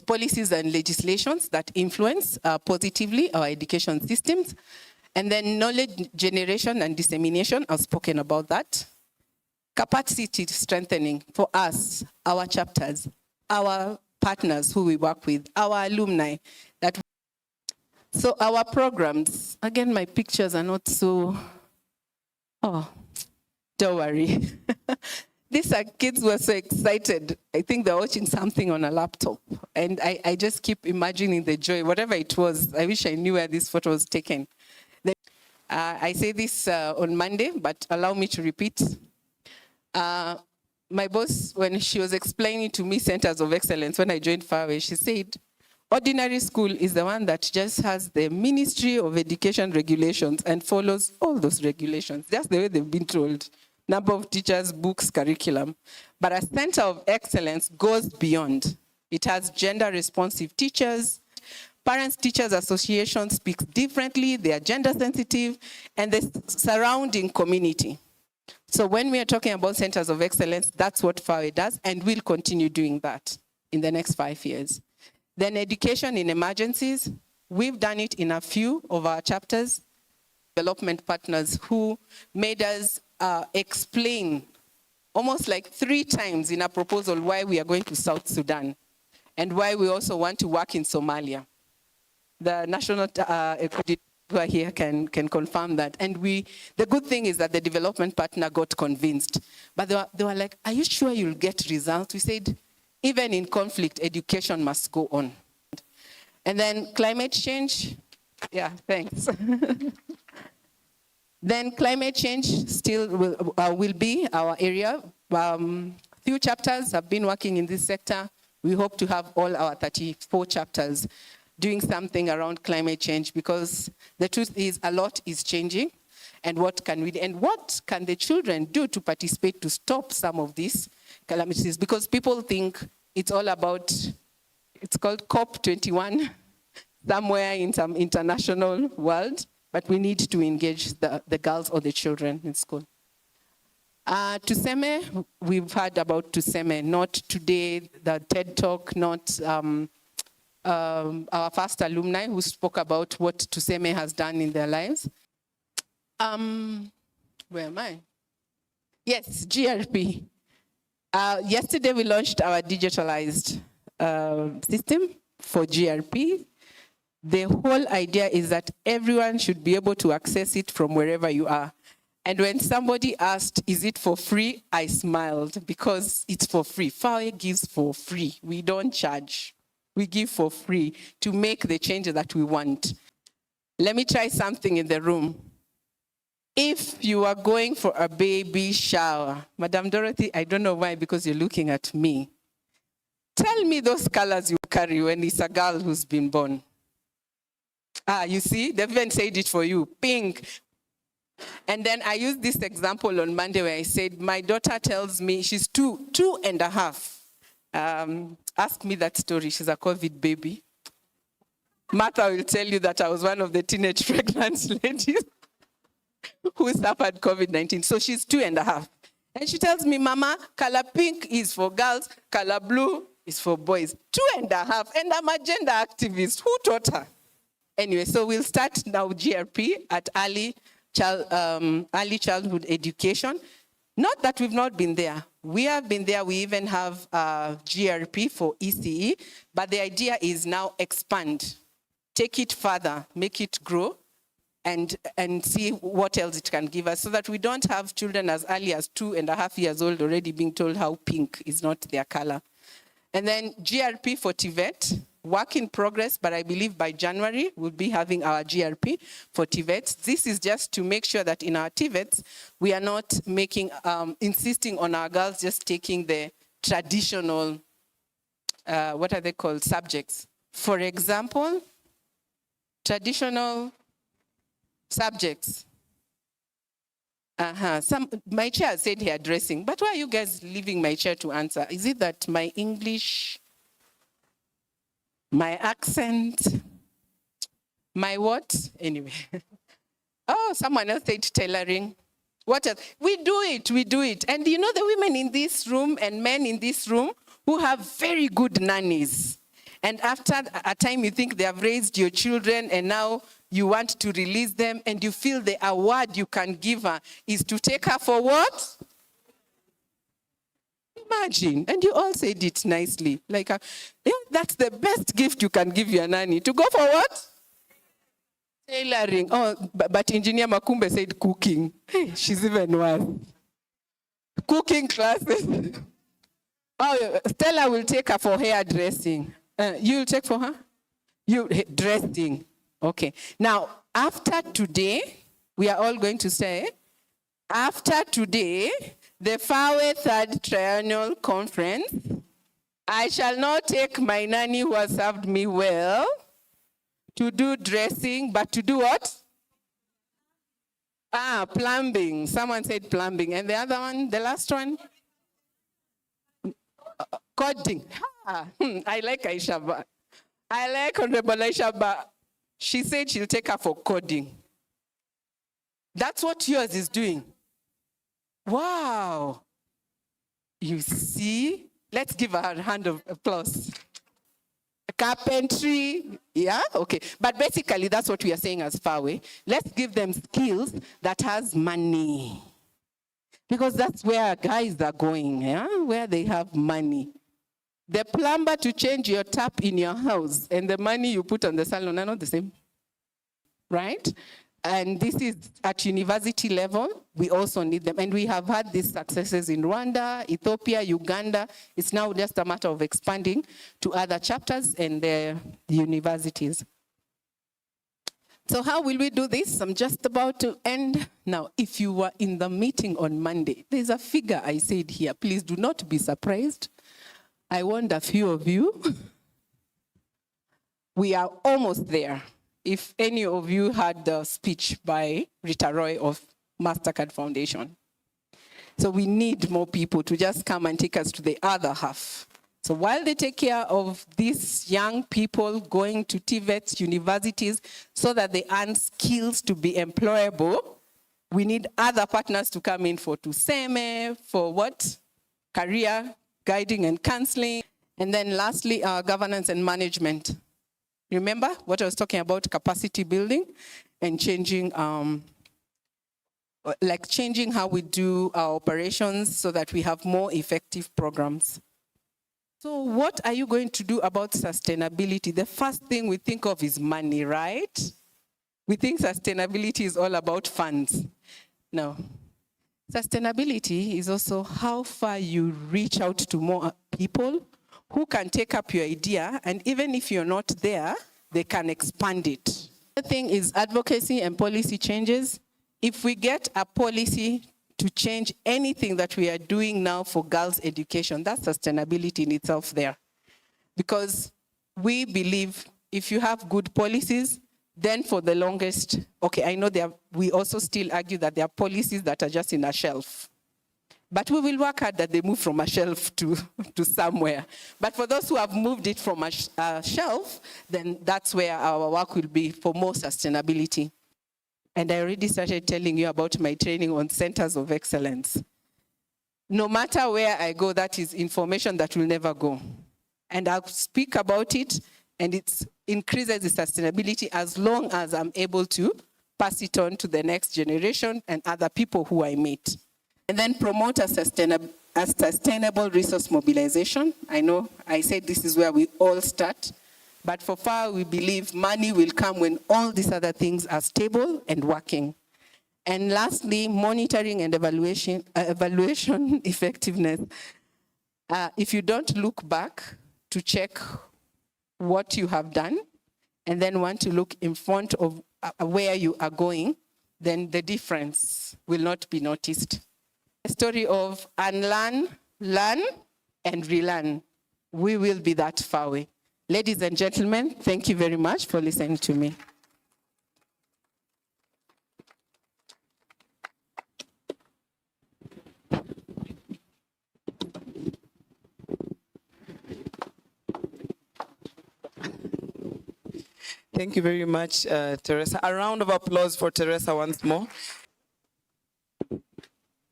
policies and legislations that influence positively our education systems. And then knowledge generation and dissemination, I've spoken about that. Capacity strengthening for us, our chapters, our partners who we work with, our alumni. So our programs, again, my pictures are not so, don't worry. These are kids who are so excited. I think they're watching something on a laptop. And I just keep imagining the joy, whatever it was. I wish I knew where this photo was taken. I say this on Monday, but allow me to repeat. My boss, when she was explaining to me Centers of Excellence, when I joined FAWE, she said, ordinary school is the one that just has the Ministry of Education regulations and follows all those regulations. That's the way they've been told. Number of teachers, books, curriculum. But a Center of Excellence goes beyond. It has gender-responsive teachers. Parents-Teachers Association speaks differently, they are gender sensitive, and the surrounding community. So when we are talking about Centers of Excellence, that's what FAWE does, and we'll continue doing that in the next 5 years. Then education in emergencies, we've done it in a few of our chapters. Development partners who made us explain almost like 3 times in a proposal why we are going to South Sudan and why we also want to work in Somalia. The national who are here can confirm that. And the good thing is that the development partner got convinced. But they were like, are you sure you'll get results? We said, even in conflict, education must go on. And then climate change, yeah, thanks. Then climate change still will be our area. Few chapters have been working in this sector. We hope to have all our 34 chapters doing something around climate change, because the truth is a lot is changing. And what can the children do to participate to stop some of these calamities? Because people think it's all about, it's called COP21, somewhere in some international world, but we need to engage the girls or the children in school. Tuseme, we've heard about Tuseme, not today, the TED Talk, not our first alumni who spoke about what Tuseme has done in their lives. Where am I? Yes, GRP. Yesterday we launched our digitalized system for GRP. The whole idea is that everyone should be able to access it from wherever you are. And when somebody asked, is it for free? I smiled because it's for free. FAWE gives for free. We don't charge. We give for free to make the changes that we want. Let me try something in the room. If you are going for a baby shower, Madam Dorothy, I don't know why, because you're looking at me. Tell me those colors you carry when it's a girl who's been born. You see, they've even said it for you, pink. And then I used this example on Monday where I said, my daughter tells me she's 2.5. Ask me that story, she's a COVID baby. Martha will tell you that I was one of the teenage pregnant ladies who suffered COVID-19. So she's 2.5. And she tells me, Mama, color pink is for girls, color blue is for boys. 2.5, and I'm a gender activist. Who taught her? Anyway, so we'll start now GRP at early childhood education. Not that we've not been there, We have been there. We even have GRP for ECE, but the idea is now expand, take it further, make it grow, and see what else it can give us, so that we don't have children as early as 2.5 years old already being told how pink is not their color. And then GRP for TVET, work in progress, but I believe by January we'll be having our GRP for TVET. This is just to make sure that in our TVETs, we are not making, insisting on our girls just taking the traditional, what are they called, subjects. For example, traditional subjects. My chair said hairdressing, but why are you guys leaving my chair to answer? Is it that my English, my accent, my what? Anyway. Oh, someone else said tailoring. What else? We do it. And you know the women in this room and men in this room who have very good nannies. And after a time you think they have raised your children and now you want to release them and you feel the award you can give her is to take her for what? Imagine. And you all said it nicely. Like, yeah, that's the best gift you can give your nanny. To go for what? Tailoring. Oh, but Engineer Makumbe said cooking. Hey, she's even worse. Cooking classes. Oh, Stella will take her for hairdressing. You'll take for her? Dressing. Okay. Now, after today, we are all going to say, after today, the FAWE Third Triennial Conference, I shall not take my nanny who has served me well to do dressing, but to do what? Plumbing. Someone said plumbing. And the other one, the last one? Coding. I like Aishaba. I like Honorable Aishaba. She said she'll take her for coding. That's what yours is doing. Wow. You see? Let's give her a hand of applause. Carpentry, yeah, okay. But basically, that's what we are saying as FAWE. Let's give them skills that has money. Because that's where guys are going, yeah? Where they have money. The plumber to change your tap in your house and the money you put on the salon are not the same, right? And this is at university level. We also need them. And we have had these successes in Rwanda, Ethiopia, Uganda. It's now just a matter of expanding to other chapters and the universities. So how will we do this? I'm just about to end. Now, if you were in the meeting on Monday, there's a figure I said here. Please do not be surprised. I warned a few of you. We are almost there. If any of you heard the speech by Rita Roy of MasterCard Foundation. So we need more people to just come and take us to the other half. So while they take care of these young people going to TVETs, universities, so that they earn skills to be employable, we need other partners to come in for TUSEME, for what? Career guiding and counseling. And then lastly, governance and management. Remember what I was talking about, capacity building and changing, changing how we do our operations so that we have more effective programs. So what are you going to do about sustainability? The first thing we think of is money, right? We think sustainability is all about funds. No. Sustainability is also how far you reach out to more people who can take up your idea, and even if you're not there, they can expand it. The thing is advocacy and policy changes. If we get a policy to change anything that we are doing now for girls' education, that's sustainability in itself there. Because we believe if you have good policies, then for the longest, okay, I know we also still argue that there are policies that are just in a shelf. But we will work hard that they move from a shelf to somewhere. But for those who have moved it from a shelf, then that's where our work will be for more sustainability. And I already started telling you about my training on centers of excellence. No matter where I go, that is information that will never go. And I'll speak about it, and it increases the sustainability as long as I'm able to pass it on to the next generation and other people who I meet. And then promote a sustainable resource mobilization. I know I said this is where we all start, but for FAWE, we believe money will come when all these other things are stable and working. And lastly, monitoring and evaluation effectiveness. If you don't look back to check what you have done, and then want to look in front of where you are going, then the difference will not be noticed. The story of unlearn, learn, and relearn. We will be that FAWE. Ladies and gentlemen, thank you very much for listening to me. Thank you very much, Teresa. A round of applause for Teresa once more.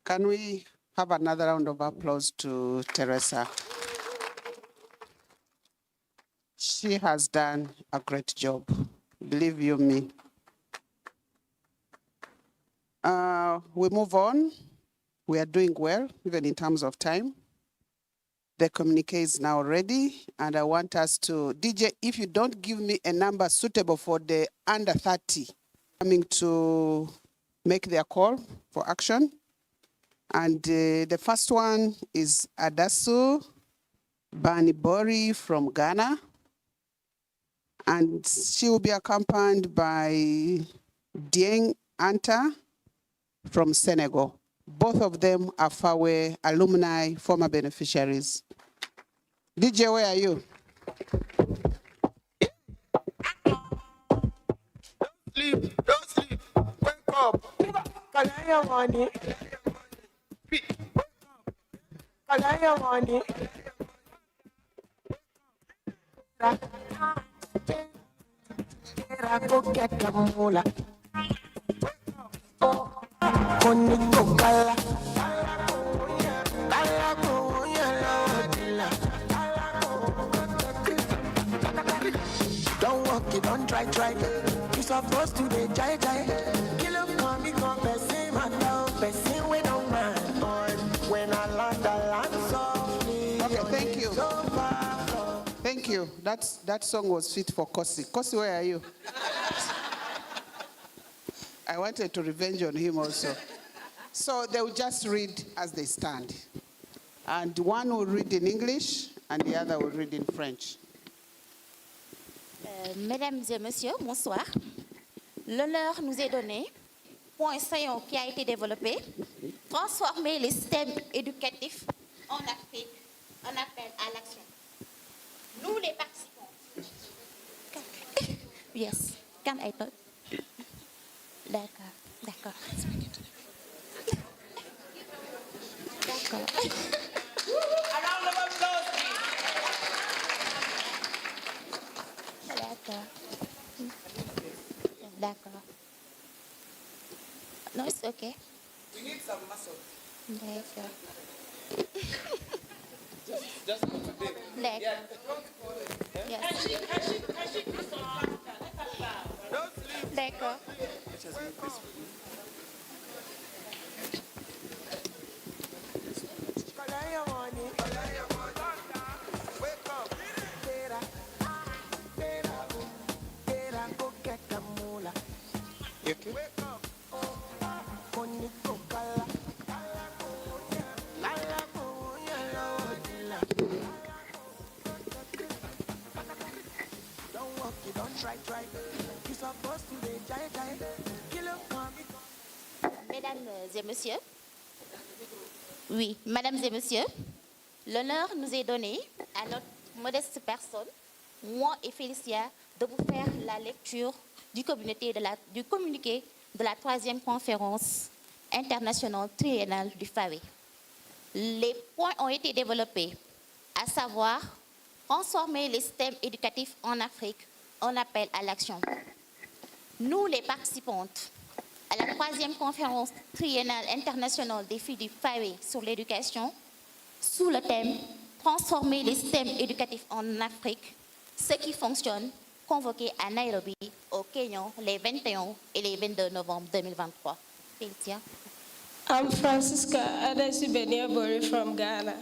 Can we have another round of applause to Teresa? She has done a great job, believe you me. We move on. We are doing well, even in terms of time. The communique is now ready, and I want us to, DJ, if you don't give me a number suitable for the under 30, coming to make their call for action. And the first one is Adasu Banibori from Ghana. And she will be accompanied by Dieng Anta from Senegal. Both of them are FAWE alumni, former beneficiaries. DJ, where are you? Don't sleep, wake up. Can I have money? Can I have money? Go get the moolah. Connico kala. Don't walk it, don't try. You supposed to be jai. Kill up, come, person, man, no, person, we don't mind. When I land softly. Okay, thank you. Thank you. That song was fit for Kosi. Kosi, where are you? I wanted to revenge on him also. So they will just read as they stand. And one will read in English, and the other will read in French. Mesdames et messieurs, bonsoir. L'honneur nous est donné, point saillant qui a été développé, transformer les systèmes éducatifs en Afrique, en appel à l'action. Nous les participants. Yes, can I talk? D'accord. D'accord. D'accord. No, it's okay. We need some muscle. D'accord. Just for today. D'accord. Yes. D'accord. Mesdames et messieurs, oui, mesdames et messieurs, l'honneur nous est donné à notre modeste personne, moi et Félicia, de vous faire la lecture du communiqué de la 3e conférence internationale triennale du FAWE. Les points ont été développés, à savoir transformer les systèmes éducatifs en Afrique, on appelle à l'action. Nous, les participantes à la 3e conférence triennale internationale des filles du FAWE sur l'éducation, sous le thème « Transformer les systèmes éducatifs en Afrique, ce qui fonctionne », convoqué à Nairobi, au Kenya, les 21 et les 22 novembre 2023. Félicia. I'm Francisca Adesibeniabori from Ghana,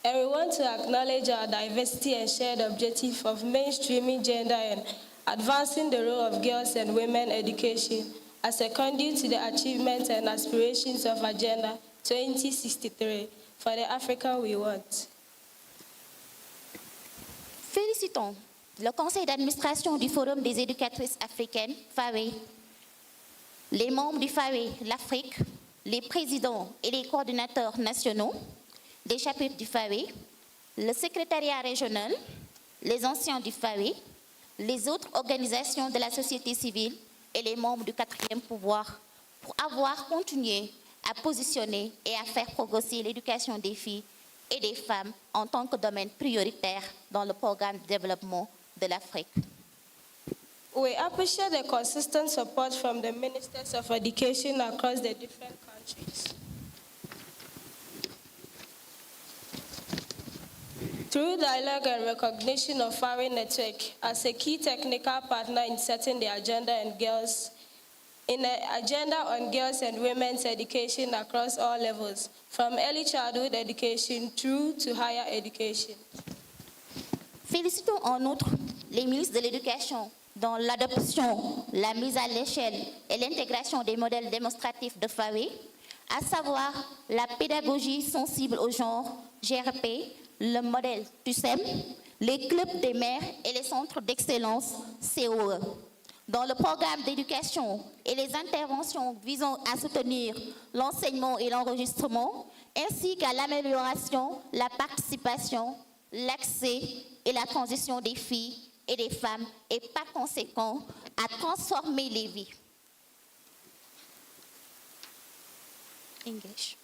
and we want to acknowledge our diversity and shared objective of mainstreaming gender and advancing the role of girls and women education as a conduit to the achievements and aspirations of Agenda 2063 for the Africa we want. Félicitons le conseil d'administration du Forum des éducatrices africaines, FAWE, les membres du FAWE, l'Afrique, les présidents et les coordinateurs nationaux des chapitres du FAWE, le secrétariat régional, les anciens du FAWE, les autres organisations de la société civile et les membres du 4e pouvoir pour avoir continué à positionner et à faire progresser l'éducation des filles et des femmes en tant que domaine prioritaire dans le programme de développement de l'Afrique. We appreciate the consistent support from the ministers of education across the different countries. Through dialogue and recognition of FAWE Network as a key technical partner in setting the agenda on girls and women's education across all levels, from early childhood education through to higher education. Félicitons en outre les ministres de l'Éducation dans l'adoption, la mise à l'échelle et l'intégration des modèles démonstratifs de FAWE, à savoir la pédagogie sensible au genre, GRP, le modèle TUSEM, les clubs des mères et les centres d'excellence COE. Dans le programme d'éducation et les interventions visant à soutenir l'enseignement et l'enregistrement, ainsi qu'à l'amélioration, la participation, l'accès et la transition des filles et des femmes, et par conséquent, à transformer les vies. English.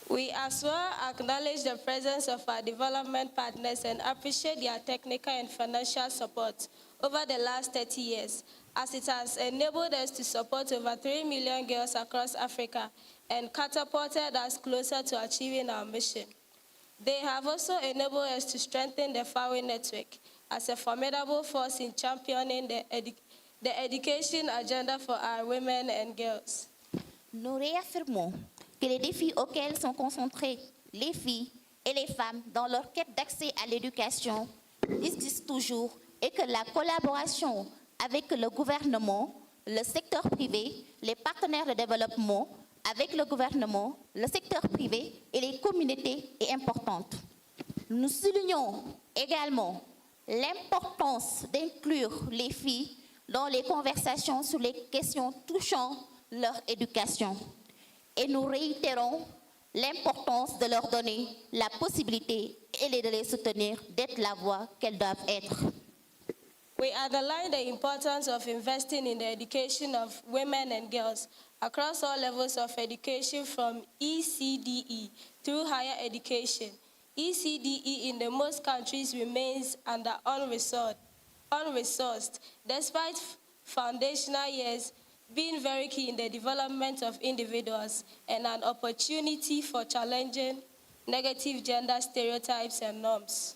We as well acknowledge the presence of our development partners and appreciate their technical and financial support over the last 30 years, as it has enabled us to support over 3 million girls across Africa and catapulted us closer to achieving our mission. They have also enabled us to strengthen the FAWE network as a formidable force in championing the education agenda for our women and girls. Nous réaffirmons que les défis auxquels sont concentrés les filles et les femmes dans leur quête d'accès à l'éducation existent toujours et que la collaboration avec le gouvernement, le secteur privé, les partenaires de développement, avec le gouvernement, le secteur privé et les communautés est importante. Nous soulignons également l'importance d'inclure les filles dans les conversations sur les questions touchant leur éducation. Et nous réitérons l'importance de leur donner la possibilité et de les soutenir d'être la voix qu'elles doivent être. We underline the importance of investing in the education of women and girls across all levels of education from ECDE through higher education. ECDE in the most countries remains under unresourced, despite foundational years being very key in the development of individuals and an opportunity for challenging negative gender stereotypes and norms.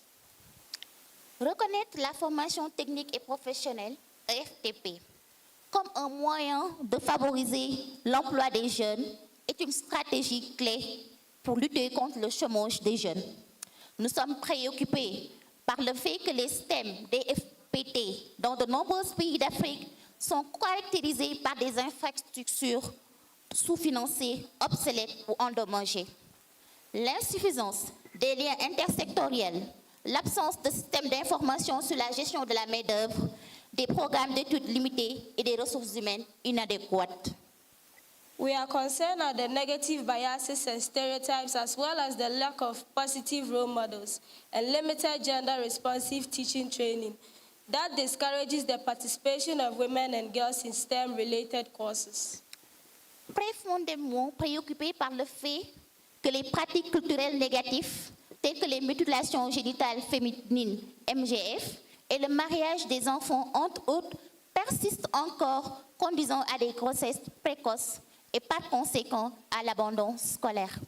Reconnaître la formation technique et professionnelle, FTP, comme un moyen de favoriser l'emploi des jeunes est une stratégie clé pour lutter contre le chômage des jeunes. Nous sommes préoccupés par le fait que les systèmes des FPT dans de nombreux pays d'Afrique sont caractérisés par des infrastructures sous-financées, obsolètes ou endommagées. L'insuffisance des liens intersectoriels, l'absence de systèmes d'information sur la gestion de la main-d'œuvre, des programmes d'études limités et des ressources humaines inadéquates. We are concerned at the negative biases and stereotypes as well as the lack of positive role models and limited gender-responsive teaching training that discourages the participation of women and girls in STEM-related courses. Profondément préoccupés par le fait que les pratiques culturelles négatives telles que les mutilations génitales féminines, MGF, et le mariage des enfants, entre autres, persistent encore, conduisant à des grossesses précoces et par conséquent à l'abandon scolaire.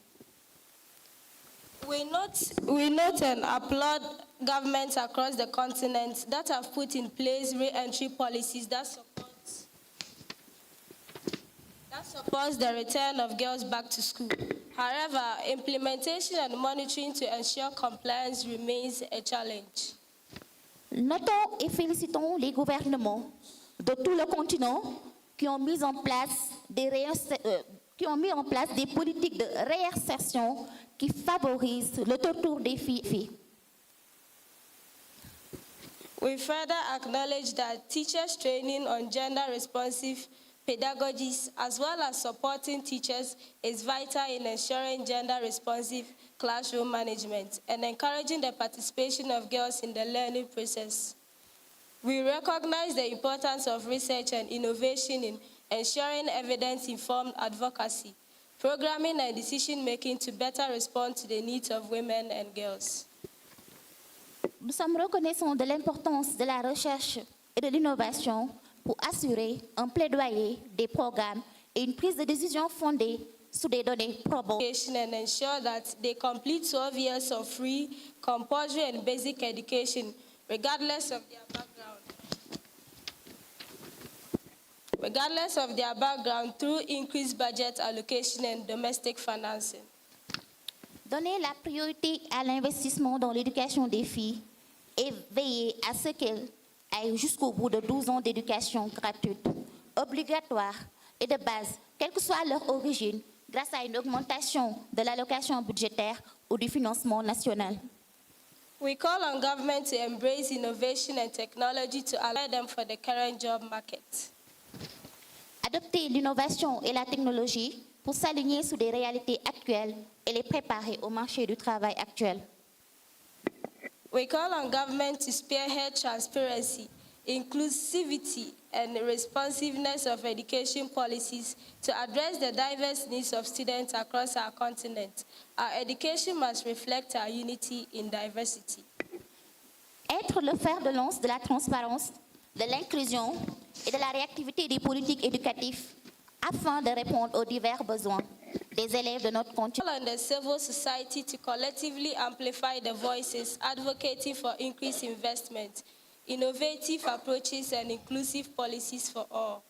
We note and applaud governments across the continent that have put in place re-entry policies that supports the return of girls back to school. However, implementation and monitoring to ensure compliance remains a challenge. Notons et félicitons les gouvernements de tout le continent qui ont mis en place des politiques de réinsertion qui favorisent le retour des filles. We further acknowledge that teachers' training on gender-responsive pedagogies as well as supporting teachers is vital in ensuring gender-responsive classroom management and encouraging the participation of girls in the learning process. We recognize the importance of research and innovation in ensuring evidence-informed advocacy, programming and decision-making to better respond to the needs of women and girls. Nous sommes reconnaissants de l'importance de la recherche et de l'innovation pour assurer un plaidoyer des programmes et une prise de décision fondée sur des données probantes. And ensure that they complete 12 years of free, compulsory and basic education, regardless of their background. Through increased budget allocation and domestic financing. Donner la priorité à l'investissement dans l'éducation des filles et veiller à ce qu'elles aillent jusqu'au bout de 12 ans d'éducation gratuite, obligatoire et de base, quelle que soit leur origine, grâce à une augmentation de l'allocation budgétaire ou du financement national. We call on government to embrace innovation and technology to allow them for the current job market. Adopter l'innovation et la technologie pour s'aligner sur des réalités actuelles et les préparer au marché du travail actuel. We call on government to spearhead transparency, inclusivity, and responsiveness of education policies to address the diverse needs of students across our continent. Our education must reflect our unity in diversity. Être le fer de lance de la transparence, de l'inclusion et de la réactivité des politiques éducatives afin de répondre aux divers besoins des élèves de notre continent. And the civil society to collectively amplify the voices advocating for increased investment, innovative approaches and inclusive policies for all.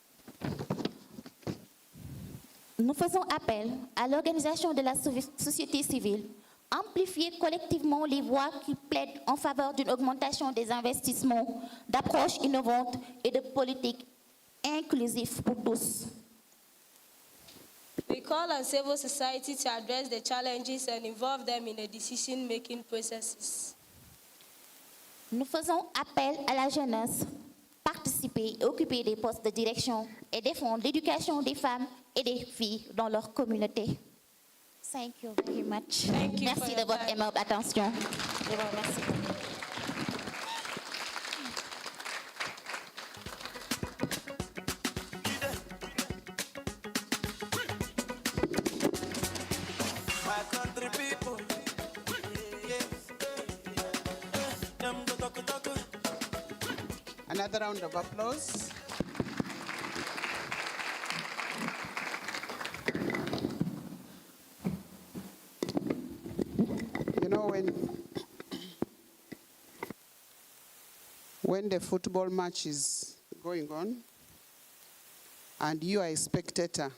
Nous faisons appel à l'organisation de la société civile, amplifier collectivement les voix qui plaident en faveur d'une augmentation des investissements, d'approches innovantes et de politiques inclusives pour tous. We call on civil society to address the challenges and involve them in the decision-making processes. Nous faisons appel à la jeunesse, participer et occuper des postes de direction et défendre l'éducation des femmes et des filles dans leur communauté. Thank you very much. Merci de votre aimable attention. Je vous remercie. Another round of applause. You know, when the football match is going on and you are a spectator,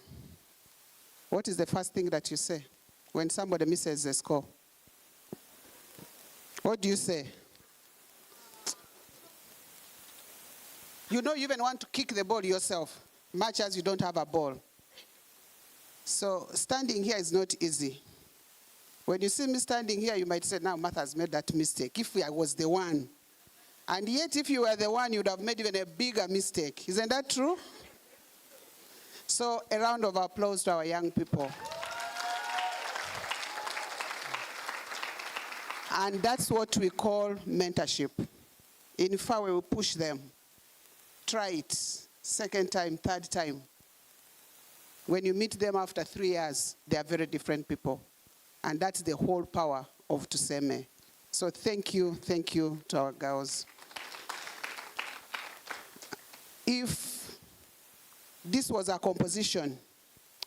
what is the first thing that you say when somebody misses a score? What do you say? You know, you even want to kick the ball yourself, much as you don't have a ball. So standing here is not easy. When you see me standing here, you might say, now Martha has made that mistake. If I was the one. And yet, if you were the one, you would have made even a bigger mistake. Isn't that true? So a round of applause to our young people. And that's what we call mentorship. In FAWE, we push them. Try it, second time, third time. When you meet them after 3 years, they are very different people. And that's the whole power of Tuseme. So thank you to our girls. If this was a composition,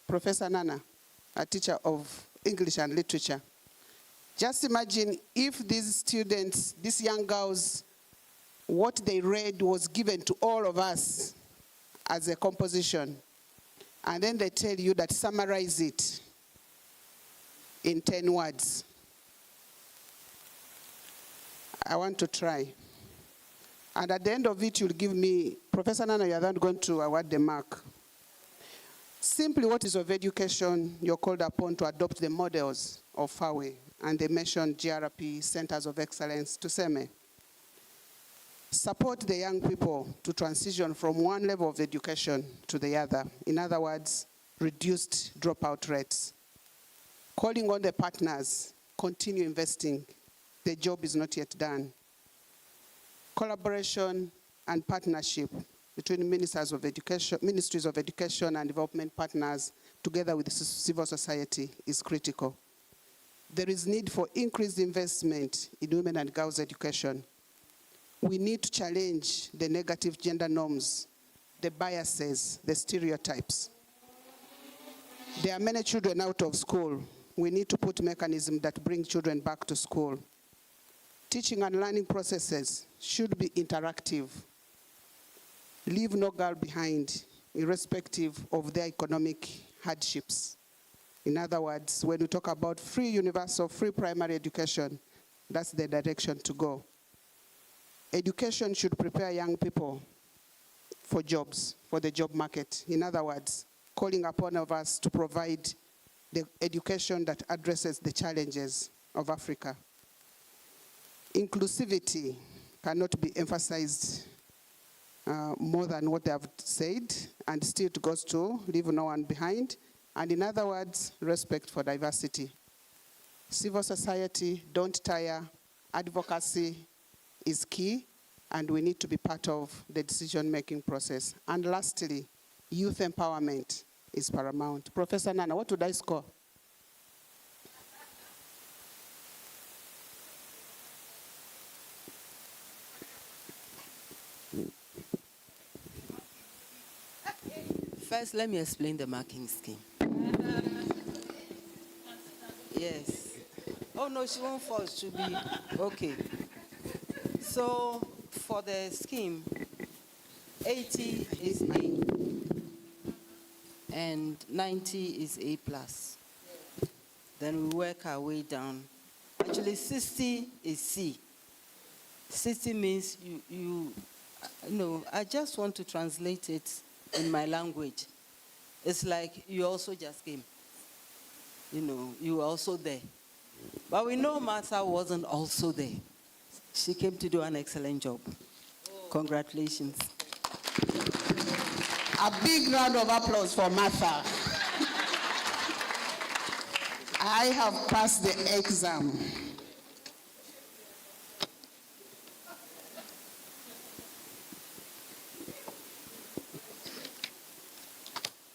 Professor Nana, a teacher of English and literature, just imagine if these students, these young girls, what they read was given to all of us as a composition. and then they tell you that summarize it in 10 words. I want to try. And at the end of it, you'll give me, Professor Nana, you're then going to award the mark. Simply, what is of education? You're called upon to adopt the models of FAWE, and they mentioned GRP, Centers of Excellence, to SEME. Support the young people to transition from one level of education to the other. In other words, reduced dropout rates. Calling on the partners, continue investing. The job is not yet done. Collaboration and partnership between ministries of education and development partners together with civil society is critical. There is need for increased investment in women and girls' education. We need to challenge the negative gender norms, the biases, the stereotypes. There are many children out of school. We need to put mechanisms that bring children back to school. Teaching and learning processes should be interactive. Leave no girl behind, irrespective of their economic hardships. In other words, when we talk about free universal, free primary education, that's the direction to go. Education should prepare young people for jobs, for the job market. In other words, calling upon of us to provide the education that addresses the challenges of Africa. Inclusivity cannot be emphasized more than what they have said, and still it goes to leave no one behind. And in other words, respect for diversity. Civil society, don't tire. Advocacy is key, and we need to be part of the decision-making process. And lastly, youth empowerment is paramount. Professor Nana, what would I score? First, let me explain the marking scheme. Yes. Oh, no, she won't fall. It should be okay. So, for the scheme, 80 is A, and 90 is A+. Then we work our way down. Actually, 60 is C. 60 means I just want to translate it in my language. It's like you also just came. You were also there. But we know Martha wasn't also there. She came to do an excellent job. Congratulations. A big round of applause for Martha. I have passed the exam.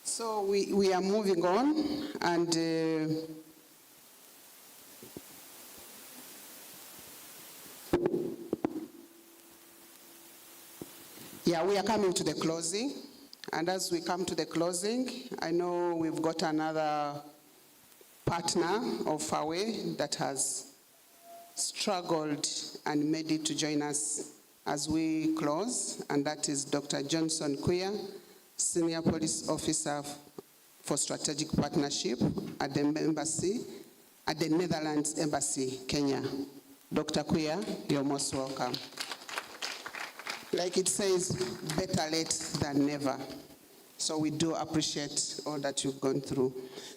So we are moving on, and we are coming to the closing. And as we come to the closing, I know we've got another partner of FAWE that has struggled and made it to join us as we close, and that is Dr. Johnson Queer, Senior Police Officer for Strategic Partnership at the Embassy, at the Netherlands Embassy, Kenya. Dr. Queer, you're most welcome. Like it says, better late than never. So we do appreciate all that you've gone through.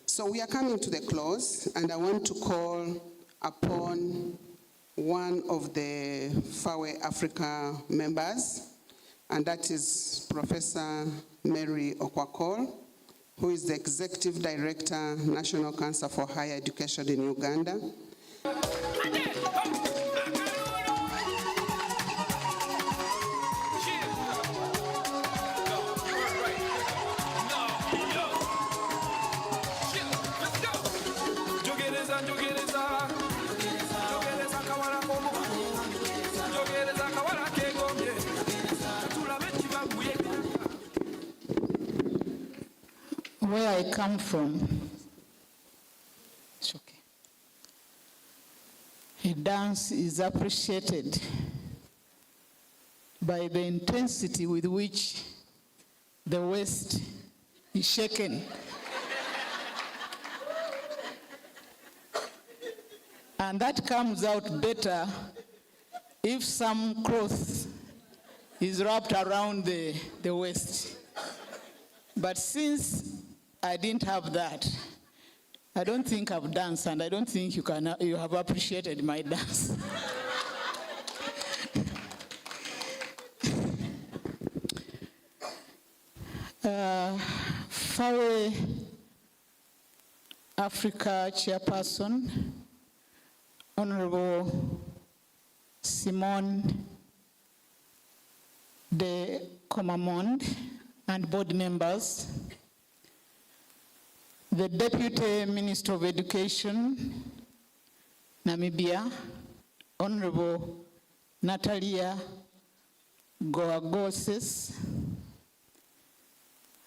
So we are coming to the close, and I want to call upon one of the FAWE Africa members, and that is Professor Mary Okwakol, who is the Executive Director, National Council for Higher Education in Uganda. Where I come from, it's okay. Dance is appreciated by the intensity with which the West He's shaken. And that comes out better if some cloth is wrapped around the waist. But since I didn't have that, I don't think I've danced, and I don't think you have appreciated my dance. FAWE Africa Chairperson, Honorable Simone de Comamond, and board members, the Deputy Minister of Education, Namibia, Honorable Natalia Goagoses,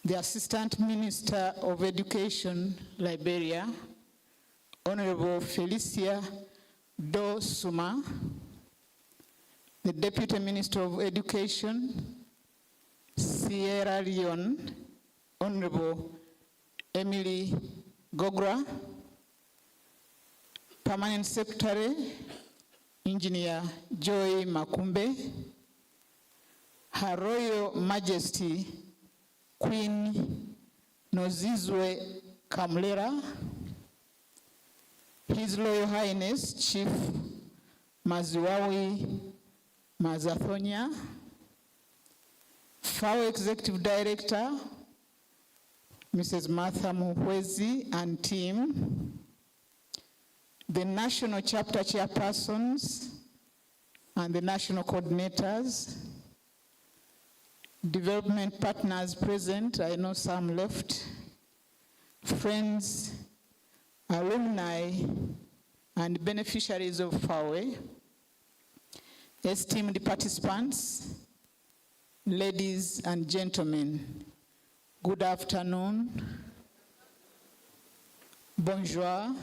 the Assistant Minister of Education, Liberia, Honorable Felicia Dosuma, the Deputy Minister of Education, Sierra Leone, Honorable Emily Gogra, Permanent Secretary, Engineer Joy Makumbe, Her Royal Majesty Queen Nozizwe Kamlera, His Royal Highness Chief Maziwawi Mazathonia, FAWE Executive Director, Mrs. Martha Muhwezi and team, the National Chapter Chairpersons and the National Coordinators, development partners present, I know some left, friends, alumni, and beneficiaries of FAWE, esteemed participants, ladies and gentlemen, good afternoon, bonjour,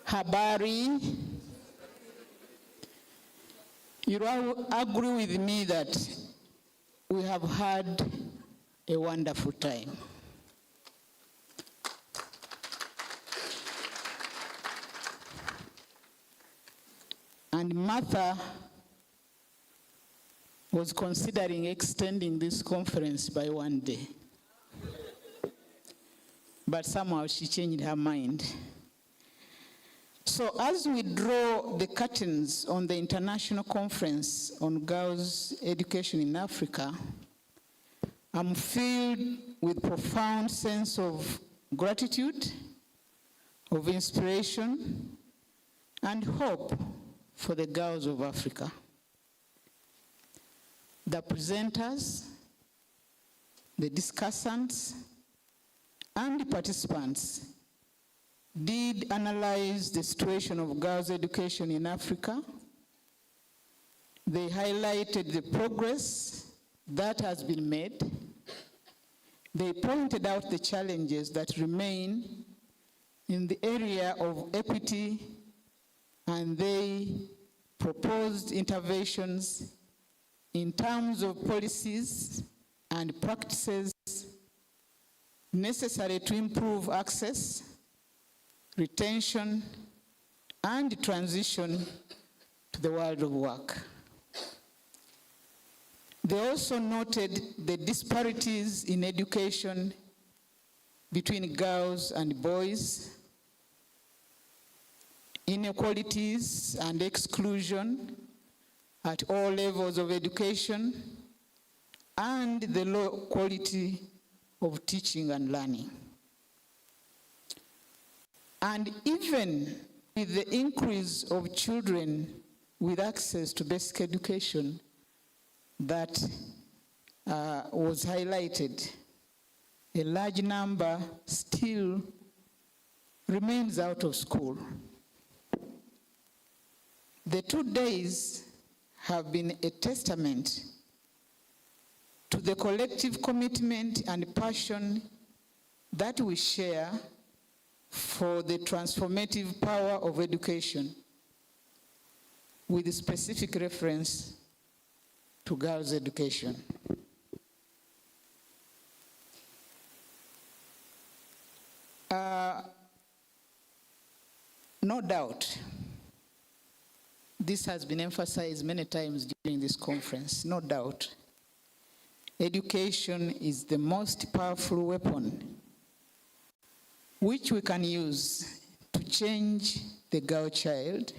habari. You will agree with me that we have had a wonderful time. And Martha was considering extending this conference by one day. But somehow she changed her mind. So as we draw the curtains on the International Conference on Girls' Education in Africa, I'm filled with profound sense of gratitude, of inspiration, and hope for the girls of Africa. The presenters, the discussants, and the participants did analyze the situation of girls' education in Africa. They highlighted the progress that has been made. They pointed out the challenges that remain in the area of equity, and they proposed interventions in terms of policies and practices necessary to improve access, retention, and transition to the world of work. They also noted the disparities in education between girls and boys, inequalities and exclusion at all levels of education, and the low quality of teaching and learning. And even with the increase of children with access to basic education that was highlighted, a large number still remains out of school. The 2 days have been a testament to the collective commitment and passion that we share for the transformative power of education, with specific reference to girls' education. No doubt, this has been emphasized many times during this conference, no doubt. Education is the most powerful weapon which we can use to change the girl child,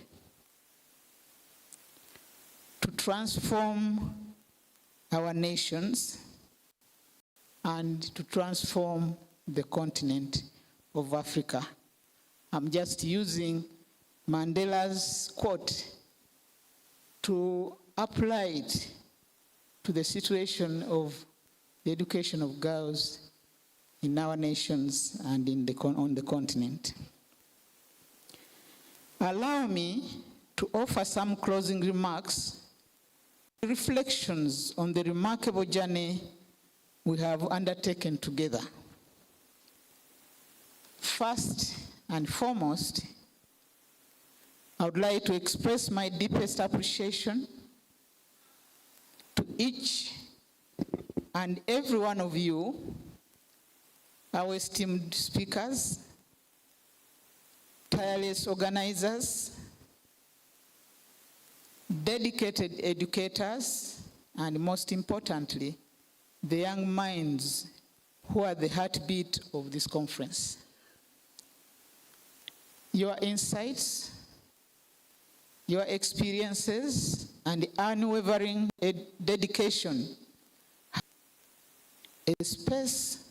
to transform our nations, and to transform the continent of Africa. I'm just using Mandela's quote to apply it to the situation of the education of girls in our nations and on the continent. Allow me to offer some closing remarks, reflections on the remarkable journey we have undertaken together. First and foremost, I would like to express my deepest appreciation to each and every one of you, our esteemed speakers, tireless organizers, dedicated educators, and most importantly, the young minds who are the heartbeat of this conference. Your insights, your experiences, and unwavering dedication, a space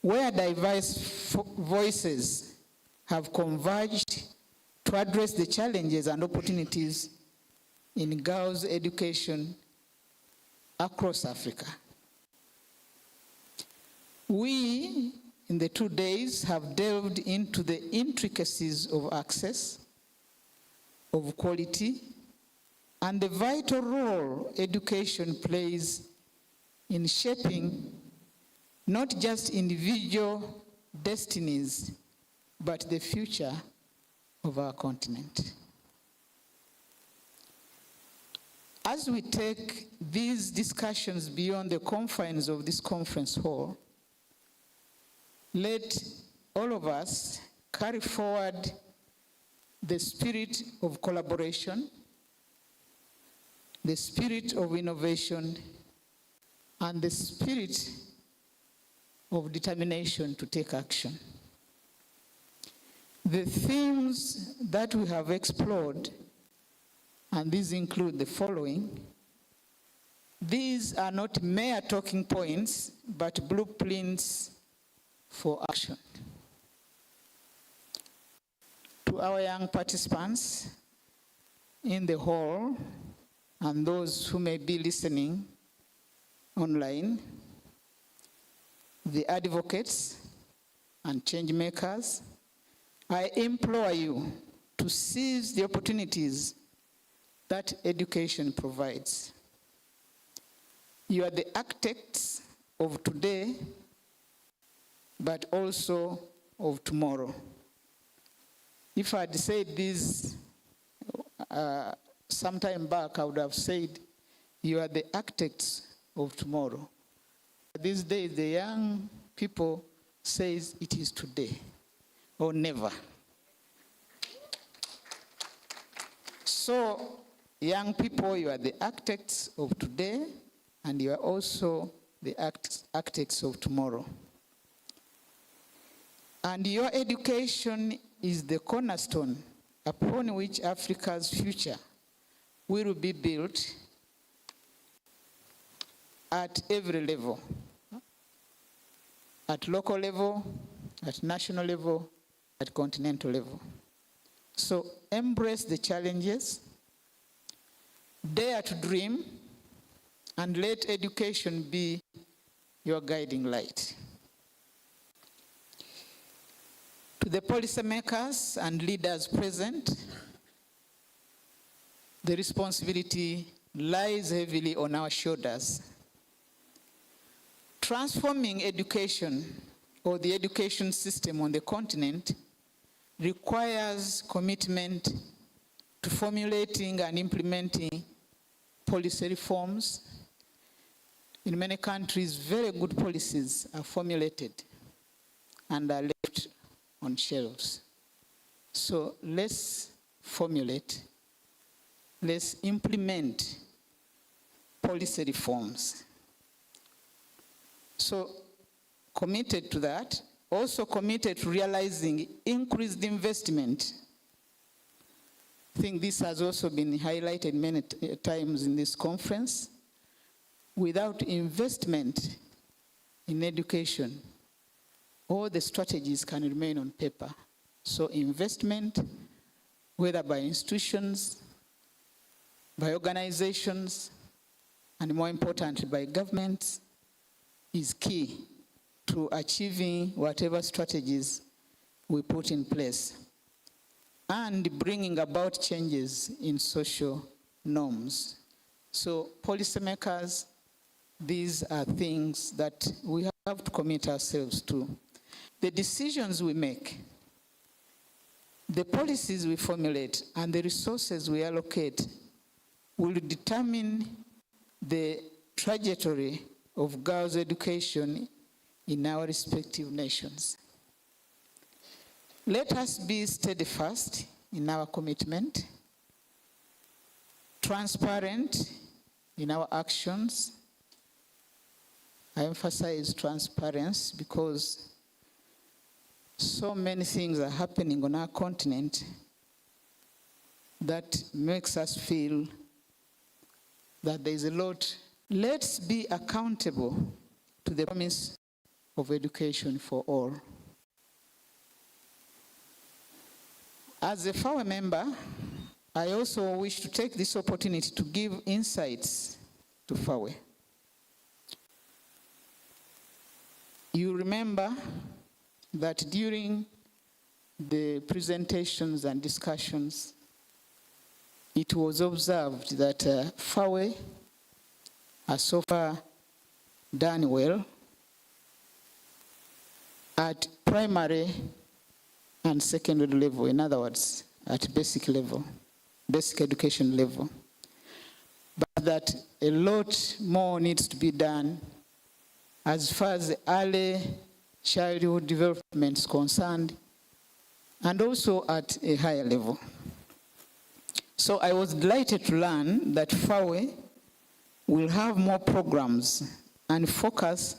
where diverse voices have converged to address the challenges and opportunities in girls' education across Africa. We, in the 2 days, have delved into the intricacies of access, of quality, and the vital role education plays in shaping not just individual destinies, but the future of our continent. As we take these discussions beyond the confines of this conference hall, let all of us carry forward the spirit of collaboration, the spirit of innovation, and the spirit of determination to take action. The themes that we have explored, and these include the following. These are not mere talking points, but blueprints for action. To our young participants in the hall and those who may be listening online, the advocates and change makers, I implore you to seize the opportunities that education provides. You are the architects of today, but also of tomorrow. If I had said this some time back, I would have said, you are the architects of tomorrow. These days, the young people says it is today or never. So, young people, you are the architects of today, and you are also the architects of tomorrow. And your education is the cornerstone upon which Africa's future will be built at every level, at local level, at national level, at continental level. So embrace the challenges, dare to dream, and let education be your guiding light. To the policymakers and leaders present, the responsibility lies heavily on our shoulders. Transforming education, or the education system on the continent, requires commitment to formulating and implementing policy reforms. In many countries, very good policies are formulated and are left on shelves. So let's formulate, let's implement policy reforms. So committed to that, also committed to realizing increased investment. I think this has also been highlighted many times in this conference. Without investment in education, all the strategies can remain on paper. So investment, whether by institutions, by organizations, and more importantly, by governments, is key to achieving whatever strategies we put in place and bringing about changes in social norms. So policymakers, these are things that we have to commit ourselves to. The decisions we make, the policies we formulate, and the resources we allocate will determine the trajectory of girls' education in our respective nations. Let us be steadfast in our commitment, transparent in our actions. I emphasize transparency because so many things are happening on our continent that makes us feel that there is a lot. Let's be accountable to the promise of education for all. As a FAWE member, I also wish to take this opportunity to give insights to FAWE. You remember that during the presentations and discussions, it was observed that FAWE has so far done well at primary and secondary level, in other words, at basic level, basic education level. But that a lot more needs to be done as far as early childhood development is concerned, and also at a higher level. So I was delighted to learn that FAWE will have more programs and focus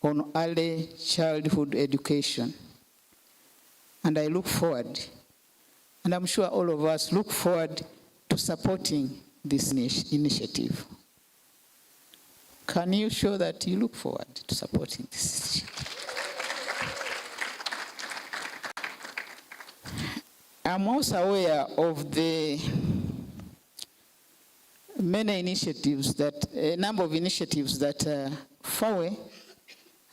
on early childhood education. And I look forward, and I'm sure all of us look forward to supporting this initiative. Can you show that you look forward to supporting this initiative? I'm also aware of the many initiatives that, a number of initiatives that FAWE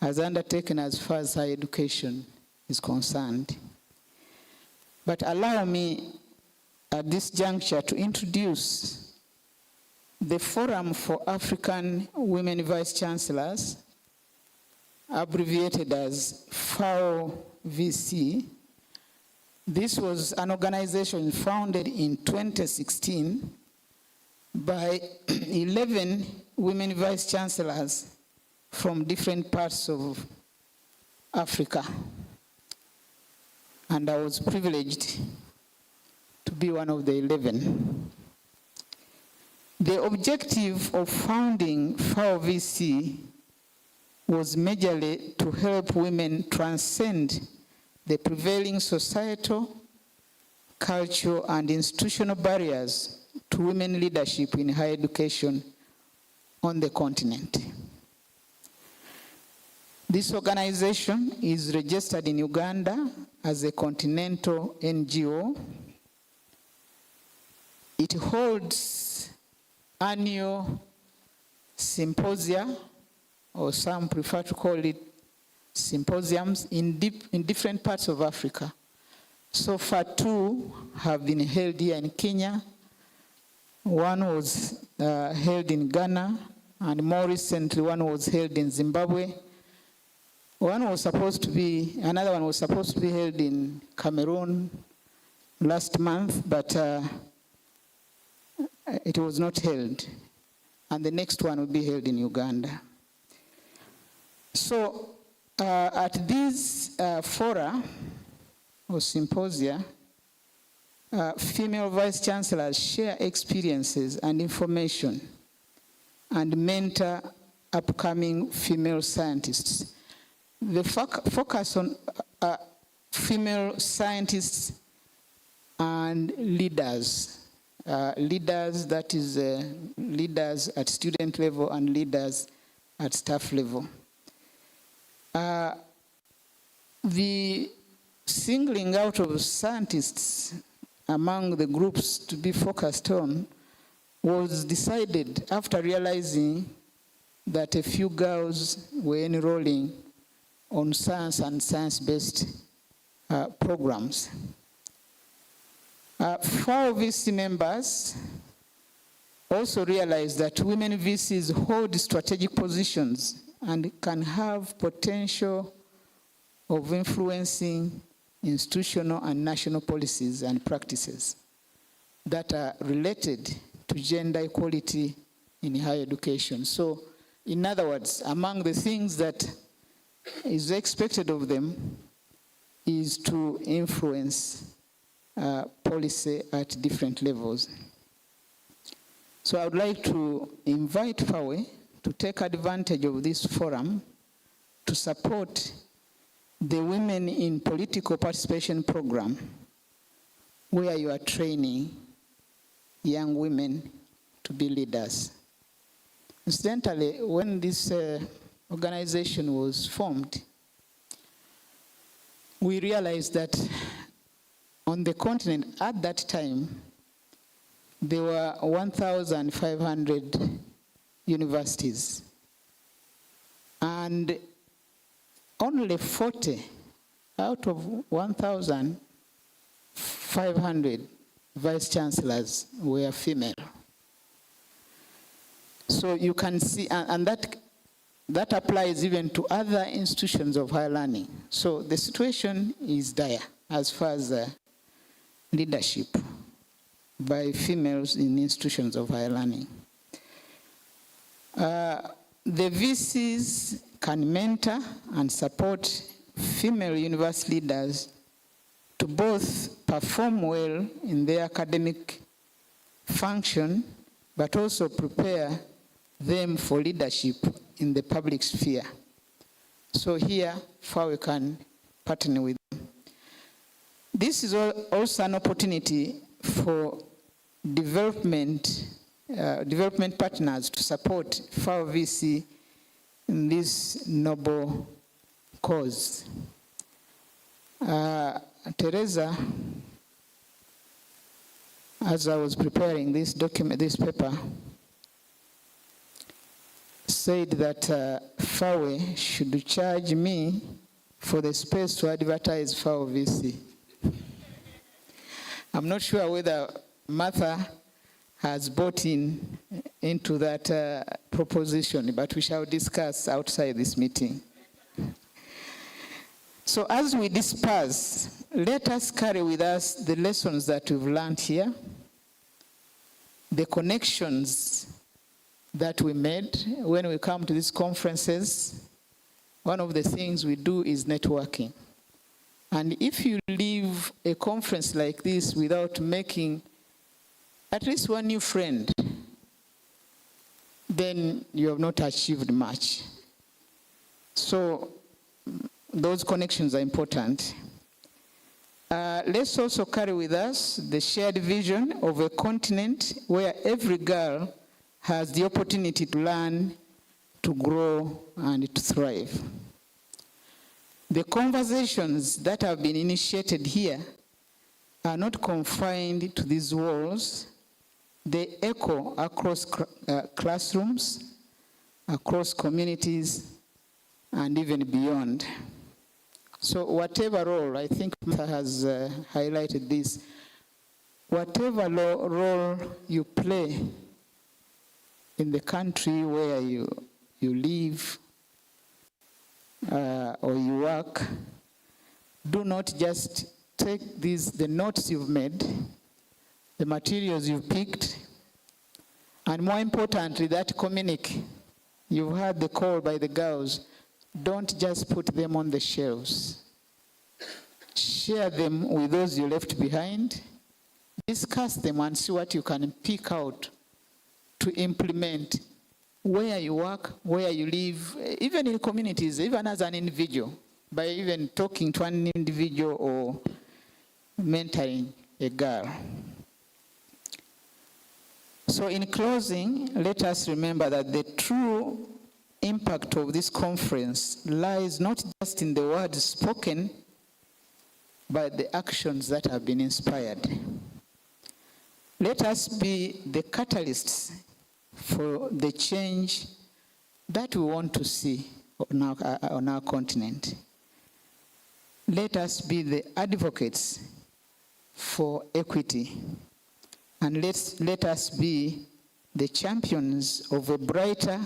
has undertaken as far as higher education is concerned. But allow me at this juncture to introduce the Forum for African Women Vice Chancellors, abbreviated as FAWE-VC. This was an organization founded in 2016 by 11 women vice chancellors from different parts of Africa. And I was privileged to be one of the 11. The objective of founding FAWE-VC was majorly to help women transcend the prevailing societal, cultural, and institutional barriers to women leadership in higher education on the continent. This organization is registered in Uganda as a continental NGO. It holds annual symposia, or some prefer to call it symposiums, in different parts of Africa. So far, 2 have been held here in Kenya. One was held in Ghana, and more recently, one was held in Zimbabwe. Another one was supposed to be held in Cameroon last month, but it was not held. And the next one will be held in Uganda. So at these fora, or symposia, female vice chancellors share experiences and information and mentor upcoming female scientists. The focus on female scientists and leaders. Leaders, that is leaders at student level and leaders at staff level. The singling out of scientists among the groups to be focused on was decided after realizing that a few girls were enrolling on science and science-based programs. FAWE VC members also realized that women VCs hold strategic positions and can have potential of influencing institutional and national policies and practices that are related to gender equality in higher education. So, in other words, among the things that is expected of them is to influence policy at different levels. So I would like to invite FAWE to take advantage of this forum to support the Women in Political Participation program, where you are training young women to be leaders. Incidentally, when this organization was formed, we realized that on the continent at that time, there were 1,500 universities, and only 40 out of 1,500 vice chancellors were female. So you can see, and that applies even to other institutions of higher learning. So the situation is dire as far as leadership by females in institutions of higher learning. The VCs can mentor and support female university leaders to both perform well in their academic function, but also prepare them for leadership in the public sphere. So here, FAWE can partner with them. This is also an opportunity for development partners to support FAWE VC in this noble cause. Teresa, as I was preparing this paper, said that FAWE should charge me for the space to advertise FAWE VC. I'm not sure whether Martha has bought into that proposition, but we shall discuss outside this meeting. So as we disperse, let us carry with us the lessons that we've learned here, the connections that we made when we come to these conferences. One of the things we do is networking. And if you leave a conference like this without making at least one new friend, then you have not achieved much. So those connections are important. Let's also carry with us the shared vision of a continent where every girl has the opportunity to learn, to grow, and to thrive. The conversations that have been initiated here are not confined to these walls. They echo across classrooms, across communities, and even beyond. So whatever role, I think Martha has highlighted this, whatever role you play in the country where you live or you work, do not just take the notes you've made, the materials you've picked, and more importantly, that Communique. You've heard the call by the girls. Don't just put them on the shelves. share them with those you left behind, discuss them and see what you can pick out to implement where you work, where you live, even in communities, even as an individual, by even talking to an individual or mentoring a girl. So in closing, let us remember that the true impact of this conference lies not just in the words spoken, but the actions that have been inspired. Let us be the catalysts for the change that we want to see on our continent. Let us be the advocates for equity, and let us be the champions of a brighter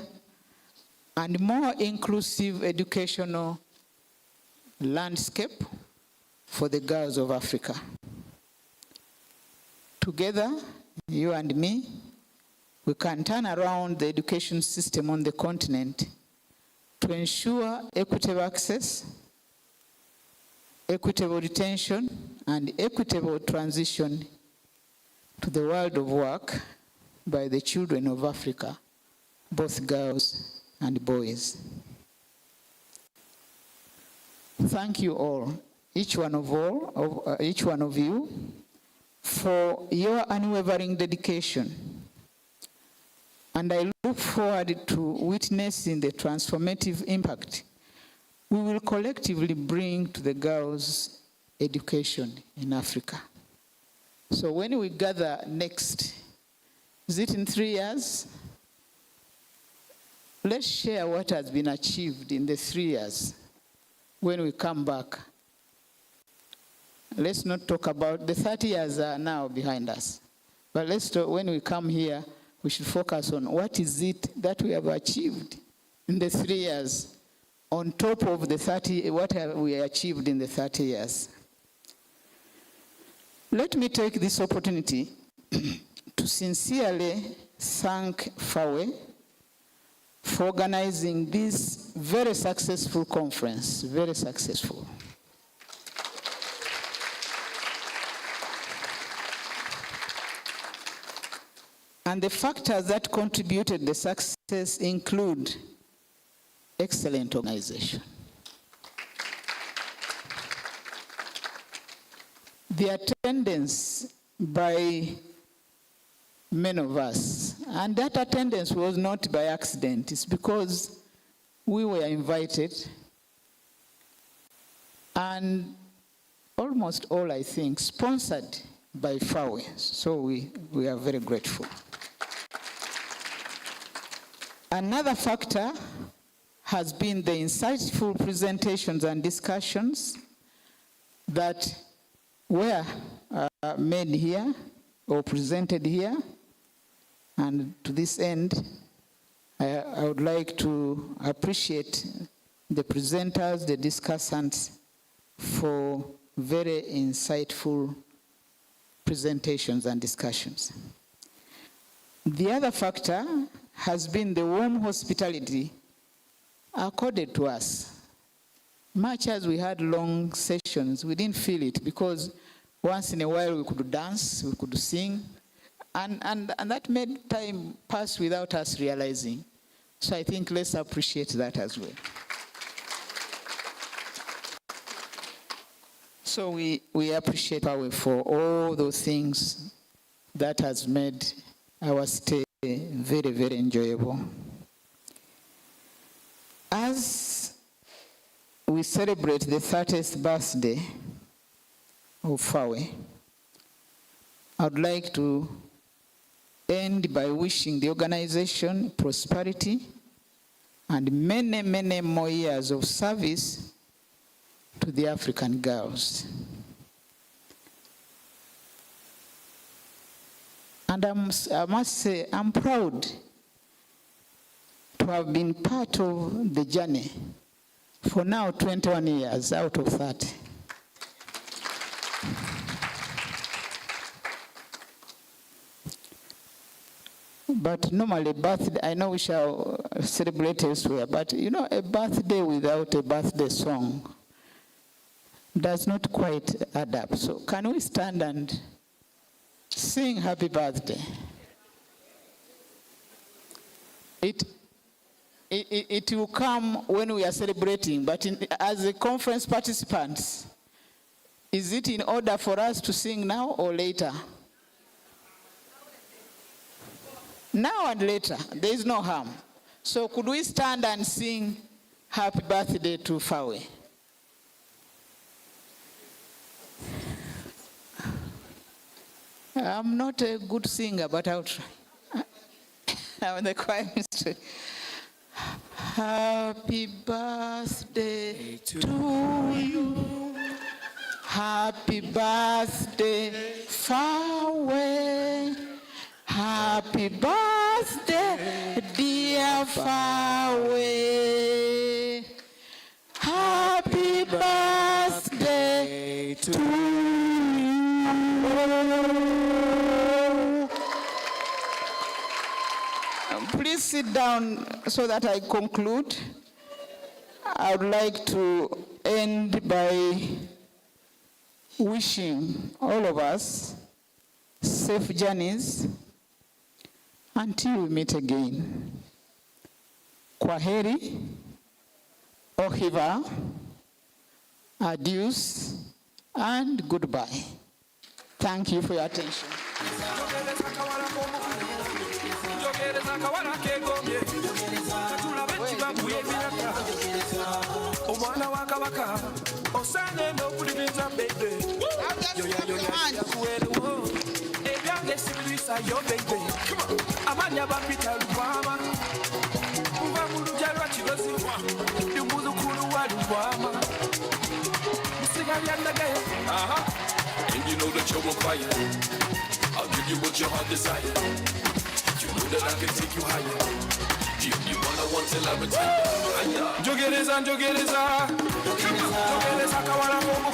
and more inclusive educational landscape for the girls of Africa. Together, you and me, we can turn around the education system on the continent to ensure equitable access, equitable retention, and equitable transition to the world of work by the children of Africa, both girls and boys. Thank you all, each one of you, for your unwavering dedication. And I look forward to witnessing the transformative impact we will collectively bring to the girls' education in Africa. So when we gather next, is it in 3 years? Let's share what has been achieved in the 3 years. When we come back, let's not talk about the 30 years are now behind us. But let's talk, when we come here, we should focus on what is it that we have achieved in the 3 years on top of the 30, what have we achieved in the 30 years. Let me take this opportunity to sincerely thank FAWE for organizing this very successful conference, very successful. And the factors that contributed the success include excellent organization, the attendance by many of us, and that attendance was not by accident. It's because we were invited, and almost all, I think, sponsored by FAWE. So we are very grateful. Another factor has been the insightful presentations and discussions that were made here or presented here. And to this end, I would like to appreciate the presenters, the discussants, for very insightful presentations and discussions. The other factor has been the warm hospitality accorded to us. Much as we had long sessions, we didn't feel it because once in a while we could dance, we could sing, and that made time pass without us realizing. So I think let's appreciate that as well. So we appreciate FAWE for all those things that has made our stay very, very enjoyable. As we celebrate the 30th birthday of FAWE, I would like to end by wishing the organization prosperity and many, many more years of service to the African girls. And I must say, I'm proud to have been part of the journey for now 21 years out of 30. But normally, birthday, I know we shall celebrate elsewhere, but you know, a birthday without a birthday song does not quite add up. So can we stand and sing happy birthday? It will come when we are celebrating, but as a conference participants, is it in order for us to sing now or later? Now and later, there is no harm. So could we stand and sing happy birthday to FAWE? I'm not a good singer, but I'll try. I'm in the choir ministry. Happy birthday to you. Happy birthday, FAWE. Happy birthday, dear FAWE. Happy birthday to you. Please sit down so that I conclude. I would like to end by wishing all of us safe journeys until we meet again. Kwaheri, ohiva, adios, and goodbye. Thank you for your attention. And you know that you're on fire. I'll give you what your heart desire. You know that I can take you higher. Give you one I want till I retire. Jogereza, jogereza. Jogereza kawala komo.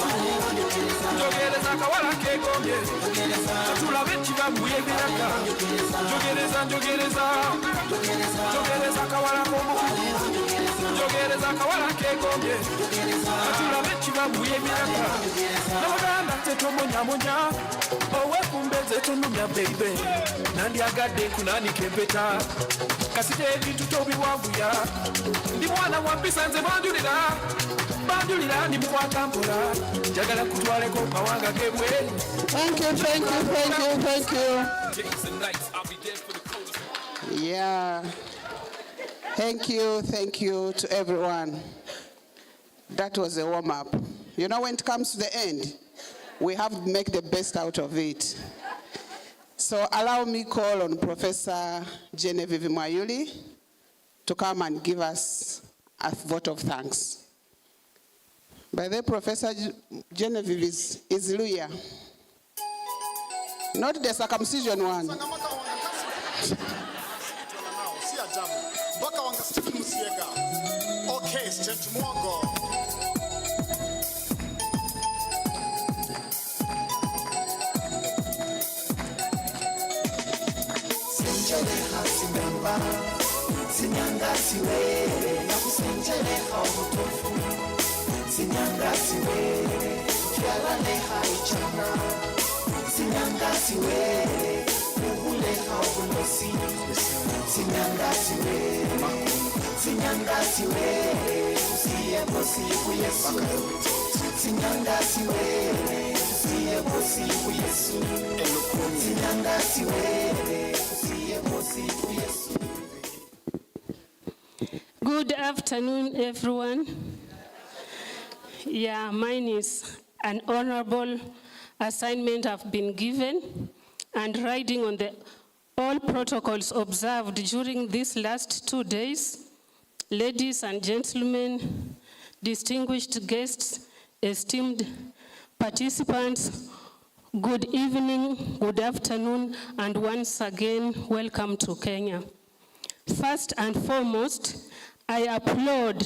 Jogereza kawala kekomye. Tatula bechi babuye biraka. Jogereza, jogereza. Jogereza kawala komo. Jogereza kawala kekomye. Tatula bechi babuye biraka. Nabaganda tetomo nyamonya. Owe kumbeze tunumya baby. Nandi agade kunani kempeta. Kasite bintu tobi wavuya. Ndi mwana wampisa nze banjulira. Banjulira ndi mukwatambula. Njagala kutwaleko mawanga gebwe. Thank you, thank you, thank you, thank you. Days and nights, I'll be there for the coldest. Yeah. Thank you to everyone. That was a warm-up. You know, when it comes to the end, we have to make the best out of it. So allow me call on Professor Genevieve Mwayuli to come and give us a vote of thanks. By the way, Professor Genevieve is Luya. Not the circumcision one. Okay, Sinyanga siwe, nakusenjele hautofu. Sinyanga siwe, kialale haichana. Sinyanga siwe, uhule haulosi. Sinyanga siwe, sinyanga siwe, usiye bosi kuyesu. Sinyanga siwe, usiye bosi kuyesu. Sinyanga siwe, usiye bosi kuyesu. Good afternoon, everyone. Yeah, mine is an honorable assignment I've been given and riding on all protocols observed during these last 2 days. Ladies and gentlemen, distinguished guests, esteemed participants, good evening, good afternoon, and once again, welcome to Kenya. First and foremost, I applaud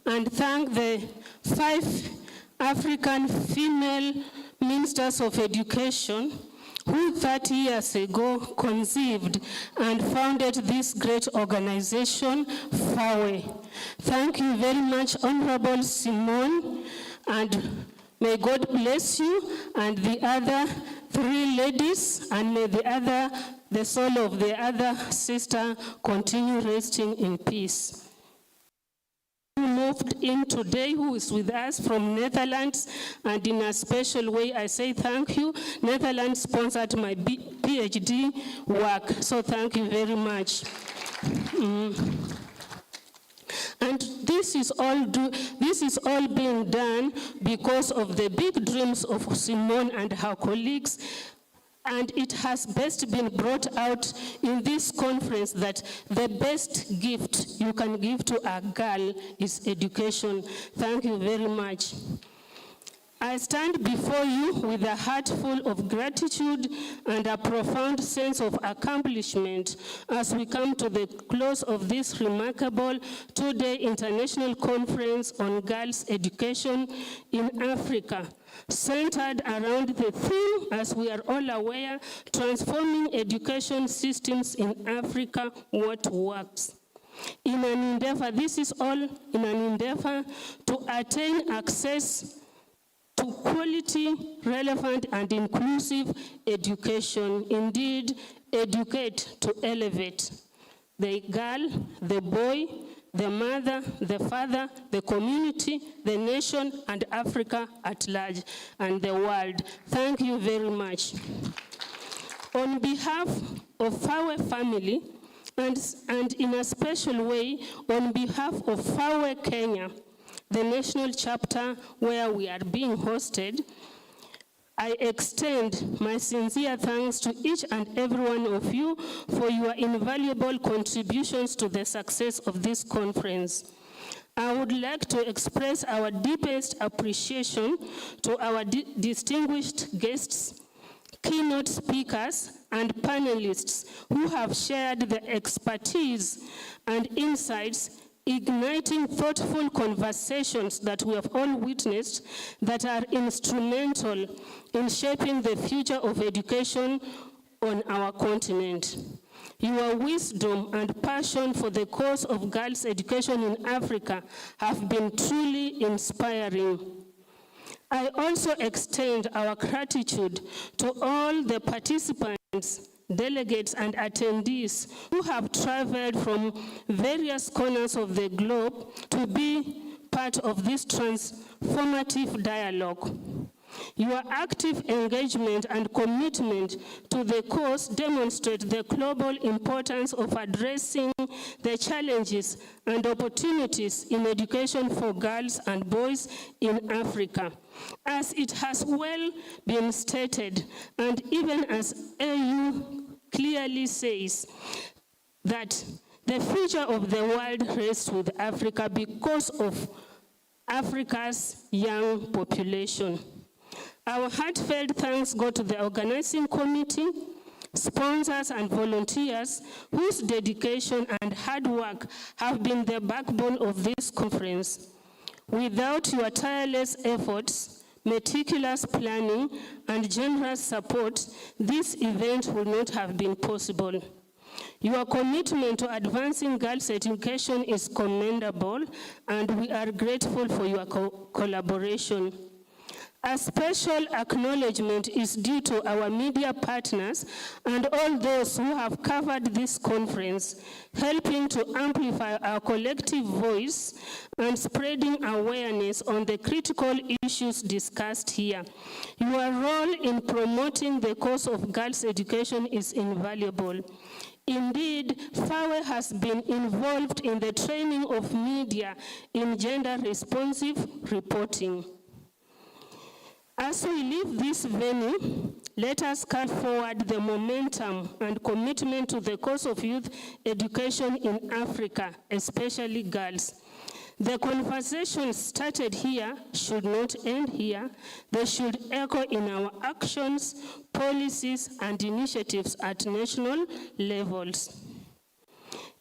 and thank the 5 African female ministers of education who 30 years ago conceived and founded this great organization, FAWE. Thank you very much, Honorable Simone and May God bless you and the other 3 ladies, and may the soul of the other sister continue resting in peace. Who moved in today, who is with us from Netherlands, and in a special way, I say thank you. Netherlands sponsored my PhD work, so thank you very much. And this is all being done because of the big dreams of Simone and her colleagues. And it has best been brought out in this conference that the best gift you can give to a girl is education. Thank you very much. I stand before you with a heart full of gratitude and a profound sense of accomplishment as we come to the close of this remarkable 2-day international conference on girls' education in Africa, centered around the theme, as we are all aware, transforming education systems in Africa, what works. In an endeavor, this is all in an endeavor to attain access to quality, relevant, and inclusive education. Indeed, educate to elevate the girl, the boy, the mother, the father, the community, the nation, and Africa at large, and the world. Thank you very much. On behalf of FAWE family, and in a special way, on behalf of FAWE Kenya, the national chapter where we are being hosted, I extend my sincere thanks to each and every one of you for your invaluable contributions to the success of this conference. I would like to express our deepest appreciation to our distinguished guests, keynote speakers, and panelists who have shared the expertise and insights, igniting thoughtful conversations that we have all witnessed that are instrumental in shaping the future of education on our continent. Your wisdom and passion for the cause of girls' education in Africa have been truly inspiring. I also extend our gratitude to all the participants, delegates, and attendees who have traveled from various corners of the globe to be part of this transformative dialogue. Your active engagement and commitment to the cause demonstrate the global importance of addressing the challenges and opportunities in education for girls and boys in Africa. As it has well been stated, and even as AU clearly says, that the future of the world rests with Africa because of Africa's young population. Our heartfelt thanks go to the organizing committee, sponsors, and volunteers whose dedication and hard work have been the backbone of this conference. Without your tireless efforts, meticulous planning, and generous support, this event would not have been possible. Your commitment to advancing girls' education is commendable, and we are grateful for your collaboration. A special acknowledgement is due to our media partners and all those who have covered this conference, helping to amplify our collective voice and spreading awareness on the critical issues discussed here. Your role in promoting the cause of girls' education is invaluable. Indeed, FAWE has been involved in the training of media in gender-responsive reporting. As we leave this venue, let us carry forward the momentum and commitment to the cause of youth education in Africa, especially girls. The conversations started here should not end here. They should echo in our actions, policies, and initiatives at national levels.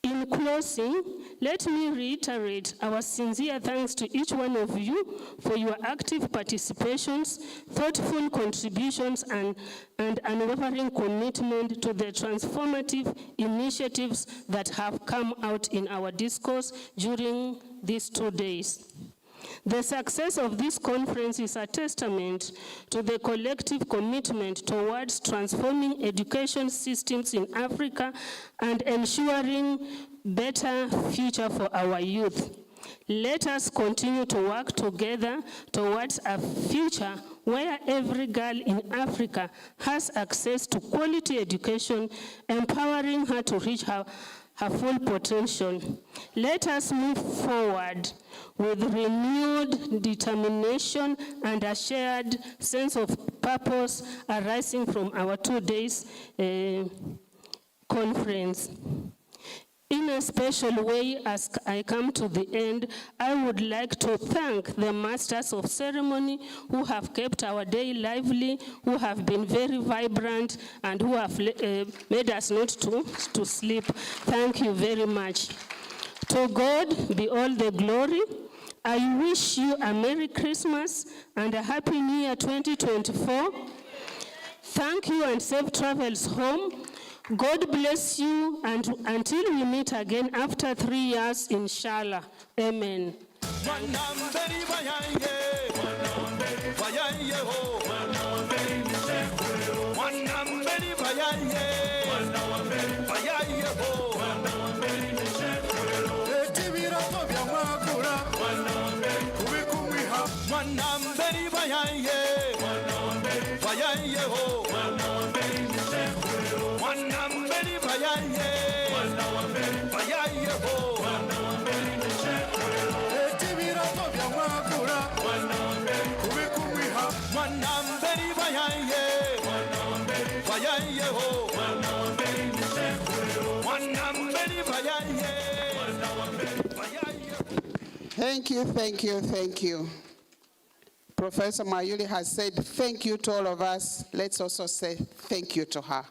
In closing, let me reiterate our sincere thanks to each one of you for your active participations, thoughtful contributions, and unwavering commitment to the transformative initiatives that have come out in our discourse during these 2 days. The success of this conference is a testament to the collective commitment towards transforming education systems in Africa and ensuring better future for our youth. Let us continue to work together towards a future where every girl in Africa has access to quality education, empowering her to reach her full potential. Let us move forward with renewed determination and a shared sense of purpose arising from our 2 days conference. In a special way, as I come to the end, I would like to thank the masters of ceremony who have kept our day lively, who have been very vibrant, and who have made us not to sleep. Thank you very much. To God be all the glory. I wish you a Merry Christmas and a Happy New Year 2024. Thank you and safe travels home. God bless you, and until we meet again after 3 years, inshallah. Amen. Thank you, thank you, thank you. Professor Mwayuli has said thank you to all of us. Let's also say thank you to her.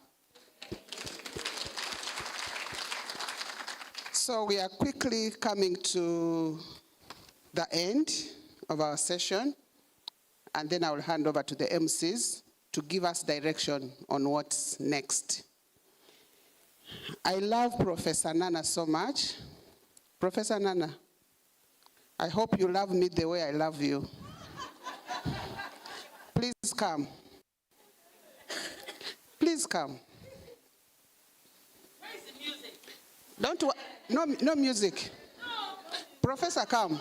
So we are quickly coming to the end of our session, and then I will hand over to the MCs to give us direction on what's next. I love Professor Nana so much. Professor Nana, I hope you love me the way I love you. Please come. Please come. Where's the music? No music. No. Professor, come.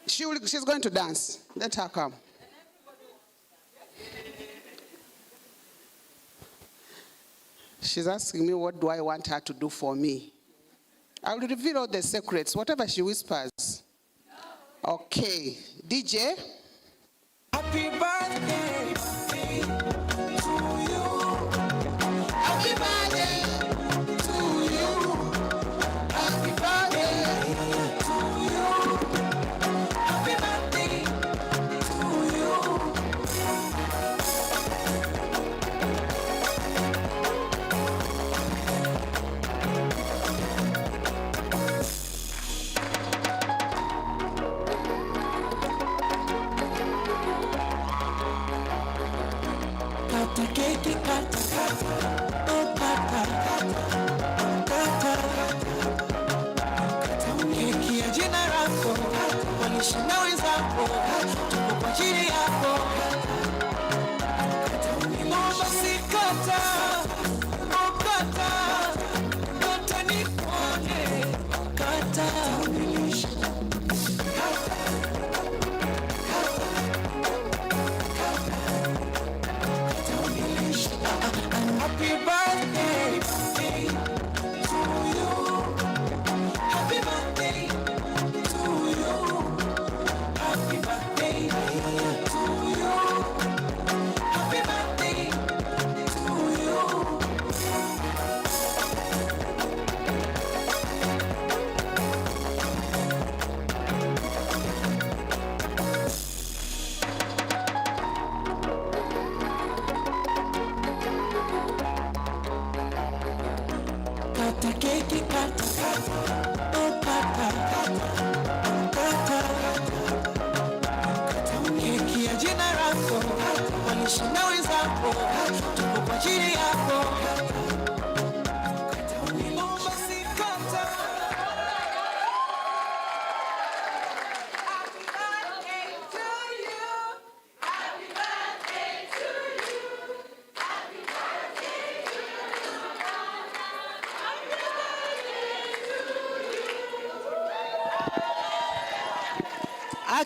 She's going to dance. Let her come. She's asking me what do I want her to do for me. I will reveal all the secrets, whatever she whispers. Okay, DJ. Happy birthday to you. Happy birthday to you. Happy birthday to you. Happy birthday to you. Kata, kata, oh kata, kata, keki ya jina lako, walishinda wenzako, tuko kwa ajili yako. Naomba sikata, oh kata, kata nikuone, kata. Happy birthday to you. Happy birthday to you. Happy birthday to you. Happy birthday to you. Kata keki kata, oh kata, kata, keki ya jina lako, walishinda wenzako, tuko kwa ajili yako. Naomba sikata.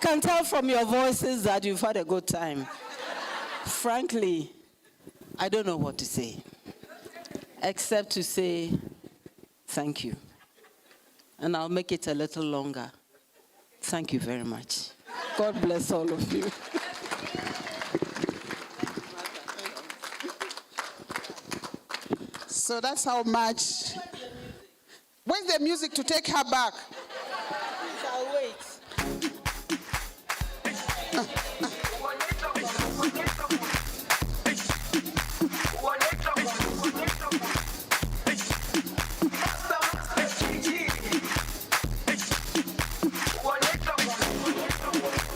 can tell from your voices that you've had a good time. Frankly, I don't know what to say, except to say thank you. And I'll make it a little longer. Thank you very much. God bless all of you. So that's how much. Where's the music to take her back? I'll wait.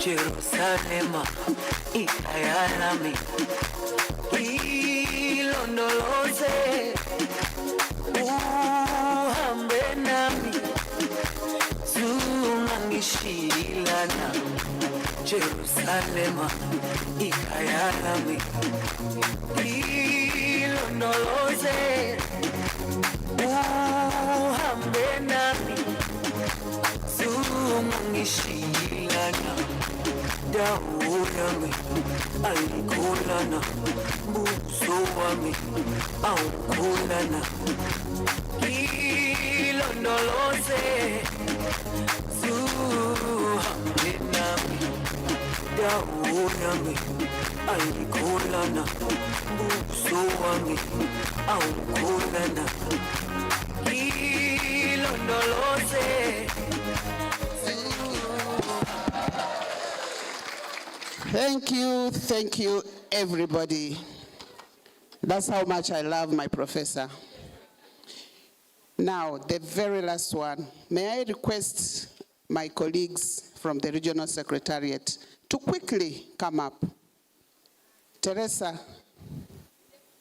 Jerusalema, ikayalami, ilondoloze, uhambe nami, zungangishilana. Jerusalema, ikayalami, ilondoloze, uhambe nami, zungangishilana. Dawo yami ayikhulana, buso wami awukhulana. Ilondoloze, zuhambe nami. Dawo yami ayikhulana, buso wami awukhulana. Ilondoloze. Thank you, everybody. That's how much I love my professor. Now, the very last one. May I request my colleagues from the Regional Secretariat to quickly come up. Teresa,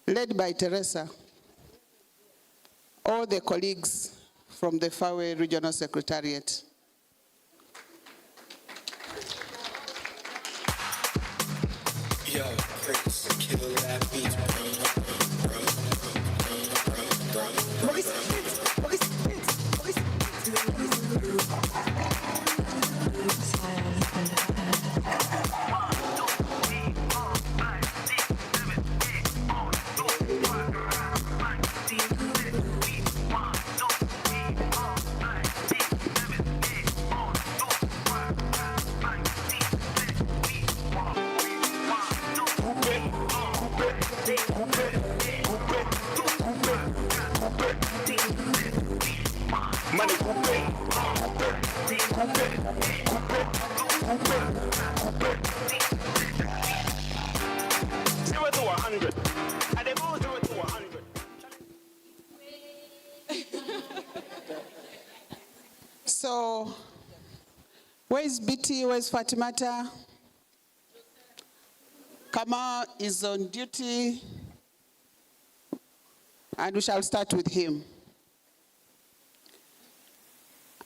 led by Teresa, all the colleagues from the FAWE Regional Secretariat. Yo, Prince, kill that beat, So, where's BT, where's Fatimata? Kamal is on duty, and we shall start with him.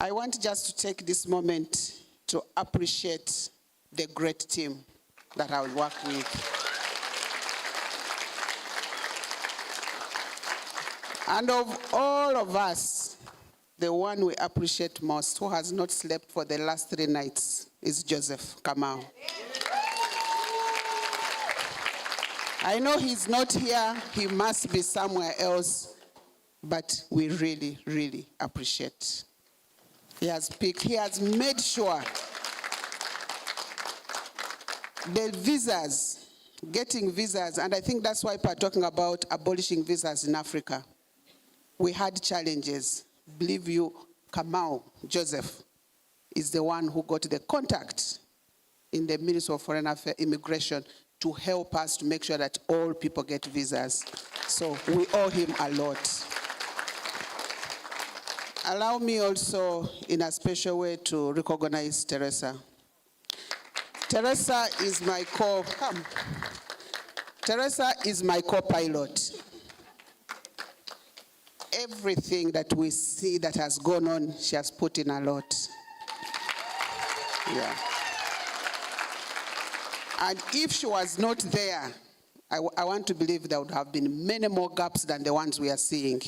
I want just to take this moment to appreciate the great team that I will work with. And of all of us, the one we appreciate most, who has not slept for the last 3 nights, is Joseph Kamau. I know he's not here, he must be somewhere else, but we really, really appreciate. He has made sure the visas, getting visas, and I think that's why we're talking about abolishing visas in Africa. We had challenges. Believe you, Kamau, Joseph, is the one who got the contact in the Ministry of Foreign Affairs, Immigration, to help us to make sure that all people get visas. So we owe him a lot. Allow me also, in a special way, to recognize Teresa. Teresa is my Teresa is my co-pilot. Everything that we see that has gone on, she has put in a lot. Yeah. And if she was not there, I want to believe there would have been many more gaps than the ones we are seeing.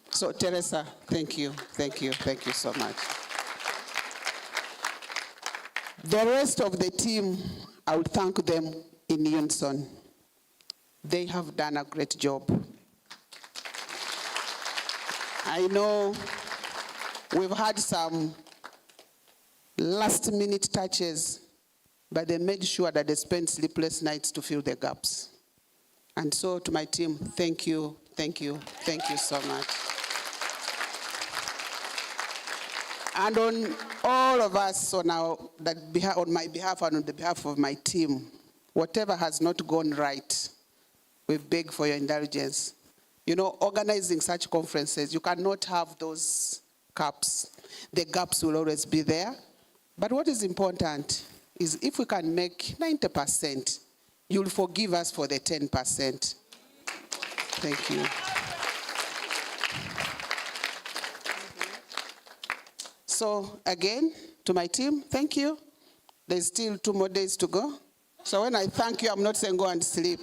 So Teresa, thank you so much. The rest of the team, I will thank them in unison. They have done a great job. I know we've had some last-minute touches, but they made sure that they spent sleepless nights to fill the gaps. And so to my team, thank you, thank you, thank you so much. And on all of us, on my behalf and on the behalf of my team, whatever has not gone right, we beg for your indulgence. You know, organizing such conferences, you cannot have those gaps. The gaps will always be there. But what is important is if we can make 90%, you'll forgive us for the 10%. Thank you. So again, to my team, thank you. There's still 2 more days to go. So when I thank you, I'm not saying go and sleep.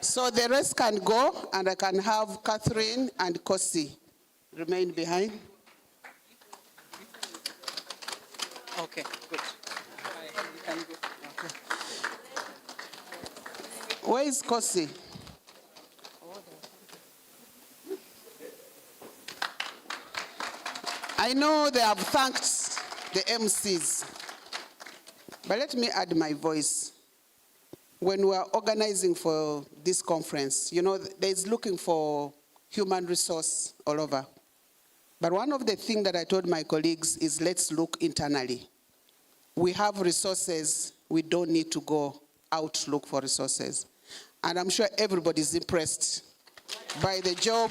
So the rest can go, and I can have Catherine and Kosi remain behind. Okay, good. Okay. Where is Kosi? I know they have thanked the MCs, but let me add my voice. When we are organizing for this conference, you know, there's looking for human resource all over. But one of the things that I told my colleagues is let's look internally. We have resources, we don't need to go out to look for resources. And I'm sure everybody's impressed by the job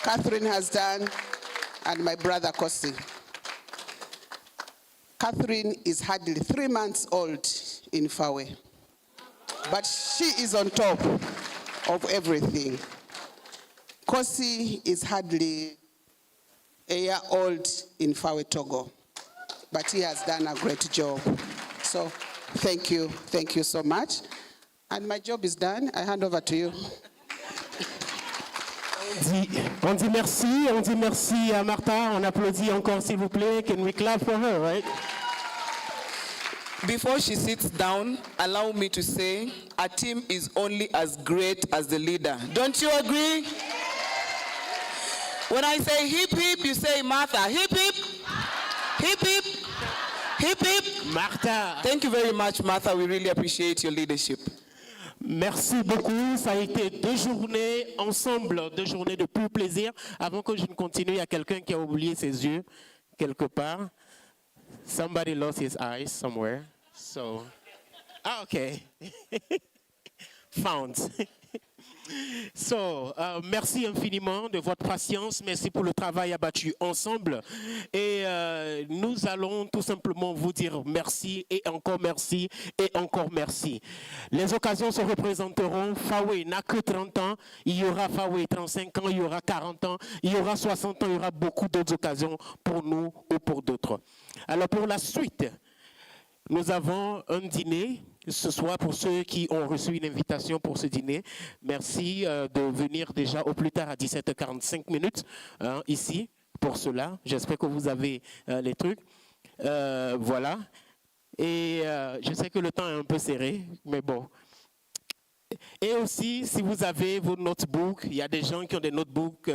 Catherine has done and my brother Kosi. Catherine is hardly 3 months old in FAWE, but she is on top of everything. Kosi is hardly a year old in FAWE Togo, but he has done a great job. So thank you so much. And my job is done. I hand over to you. On dit merci à Martha. On applaudit encore, s'il vous plaît. Can we clap for her, right? Before she sits down, allow me to say, a team is only as great as the leader. Don't you agree? When I say hip hip, you say Martha. Hip hip, hip hip, hip hip. Martha. Thank you very much, Martha. We really appreciate your leadership. Merci beaucoup. Ça a été 2 journées ensemble, 2 journées de pur plaisir. Avant que je ne continue, il y a quelqu'un qui a oublié ses yeux quelque part. Somebody lost his eyes somewhere. So, okay. Found. So, merci infiniment de votre patience. Merci pour le travail abattu ensemble. Et nous allons tout simplement vous dire merci et encore merci et encore merci. Les occasions se représenteront. FAWE n'a que 30 ans. Il y aura FAWE 35 ans, il y aura 40 ans, il y aura 60 ans. Il y aura beaucoup d'autres occasions pour nous ou pour d'autres. Alors pour la suite, nous avons un dîner ce soir pour ceux qui ont reçu une invitation pour ce dîner. Merci de venir déjà au plus tard à 17h45 ici pour cela. J'espère que vous avez les trucs. Voilà. Et je sais que le temps est un peu serré, mais bon. Et aussi, si vous avez vos notebooks, il y a des gens qui ont des notebooks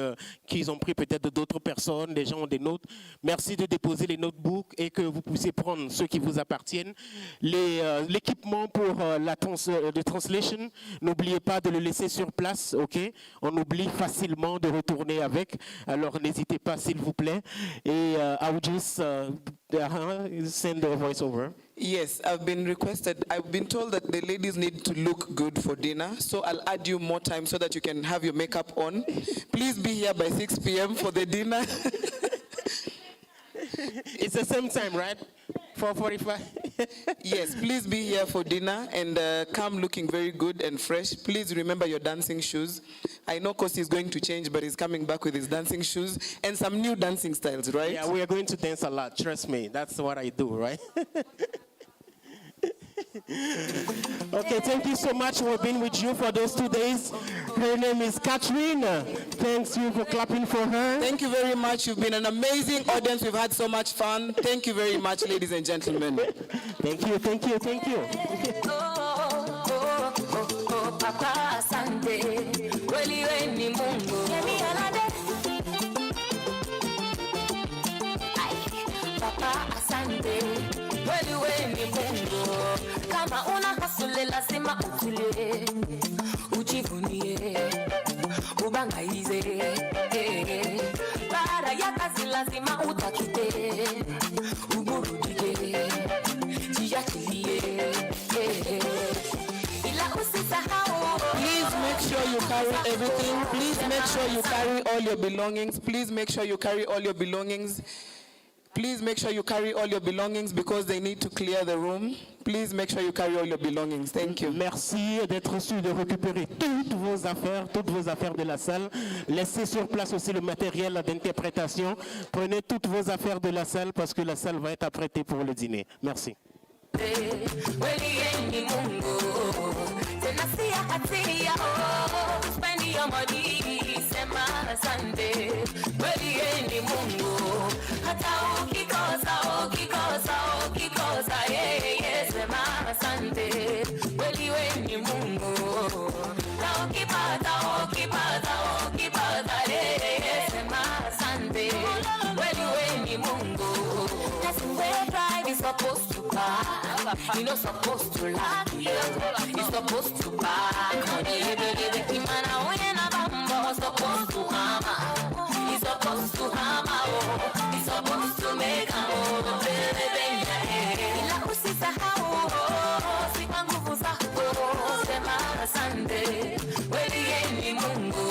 qu'ils ont pris peut-être d'autres personnes, des gens ont des notes. Merci de déposer les notebooks et que vous puissiez prendre ceux qui vous appartiennent. L'équipement pour la translation, n'oubliez pas de le laisser sur place, ok? On oublie facilement de retourner avec, alors n'hésitez pas s'il vous plaît. Et I will just send the voice over. Yes, I've been told that the ladies need to look good for dinner, so I'll add you more time so that you can have your makeup on. Please be here by 6 p.m. for the dinner. It's the same time, right? 4:45? Yes, please be here for dinner and come looking very good and fresh. Please remember your dancing shoes. I know Kosi is going to change, but he's coming back with his dancing shoes and some new dancing styles, right? Yeah, we are going to dance a lot, trust me. That's what I do, right? Okay, thank you so much for being with you for those 2 days. Her name is Catherine. Thanks you for clapping for her. Thank you very much. You've been an amazing audience. We've had so much fun. Thank you very much, ladies and gentlemen. Thank you, thank you, thank you. Papa asante, kweli we ni Mungu. Papa asante, kweli we ni Mungu. Kama una hasule lazima utulie, ujivunie, ubangaize. Baada ya kazi lazima utakite, uburudike, jiachilie. Please make sure you carry everything. Please make sure you carry all your belongings. Please make sure you carry all your belongings. Please make sure you carry all your belongings because they need to clear the room. Please make sure you carry all your belongings. Thank you. Merci d'être reçu, de récupérer toutes vos affaires de la salle. Laissez sur place aussi le matériel d'interprétation. Prenez toutes vos affaires de la salle parce que la salle va être apprêtée pour le dîner. Merci. Supposed to buy, you're not supposed to lie. You're supposed to buy. Supposed to hammer. He's supposed to hammer. He's supposed to make a move. Ila usisahau, sipa nguvu zako. Sema asante, wewe ni Mungu.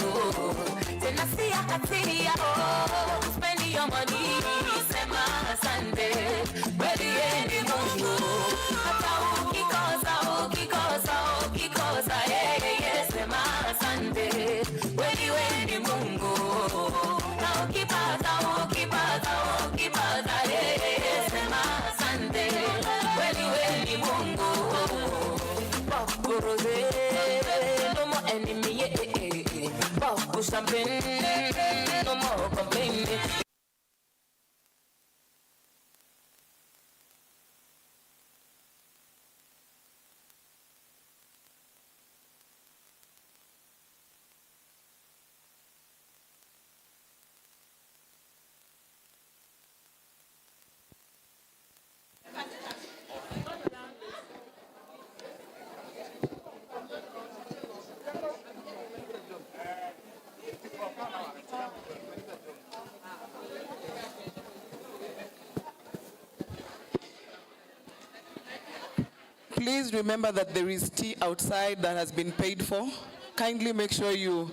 Tena si akati yako, spend your money. Sema asante. No more enemy, no more complaining. Please remember that there is tea outside that has been paid for. Kindly make sure you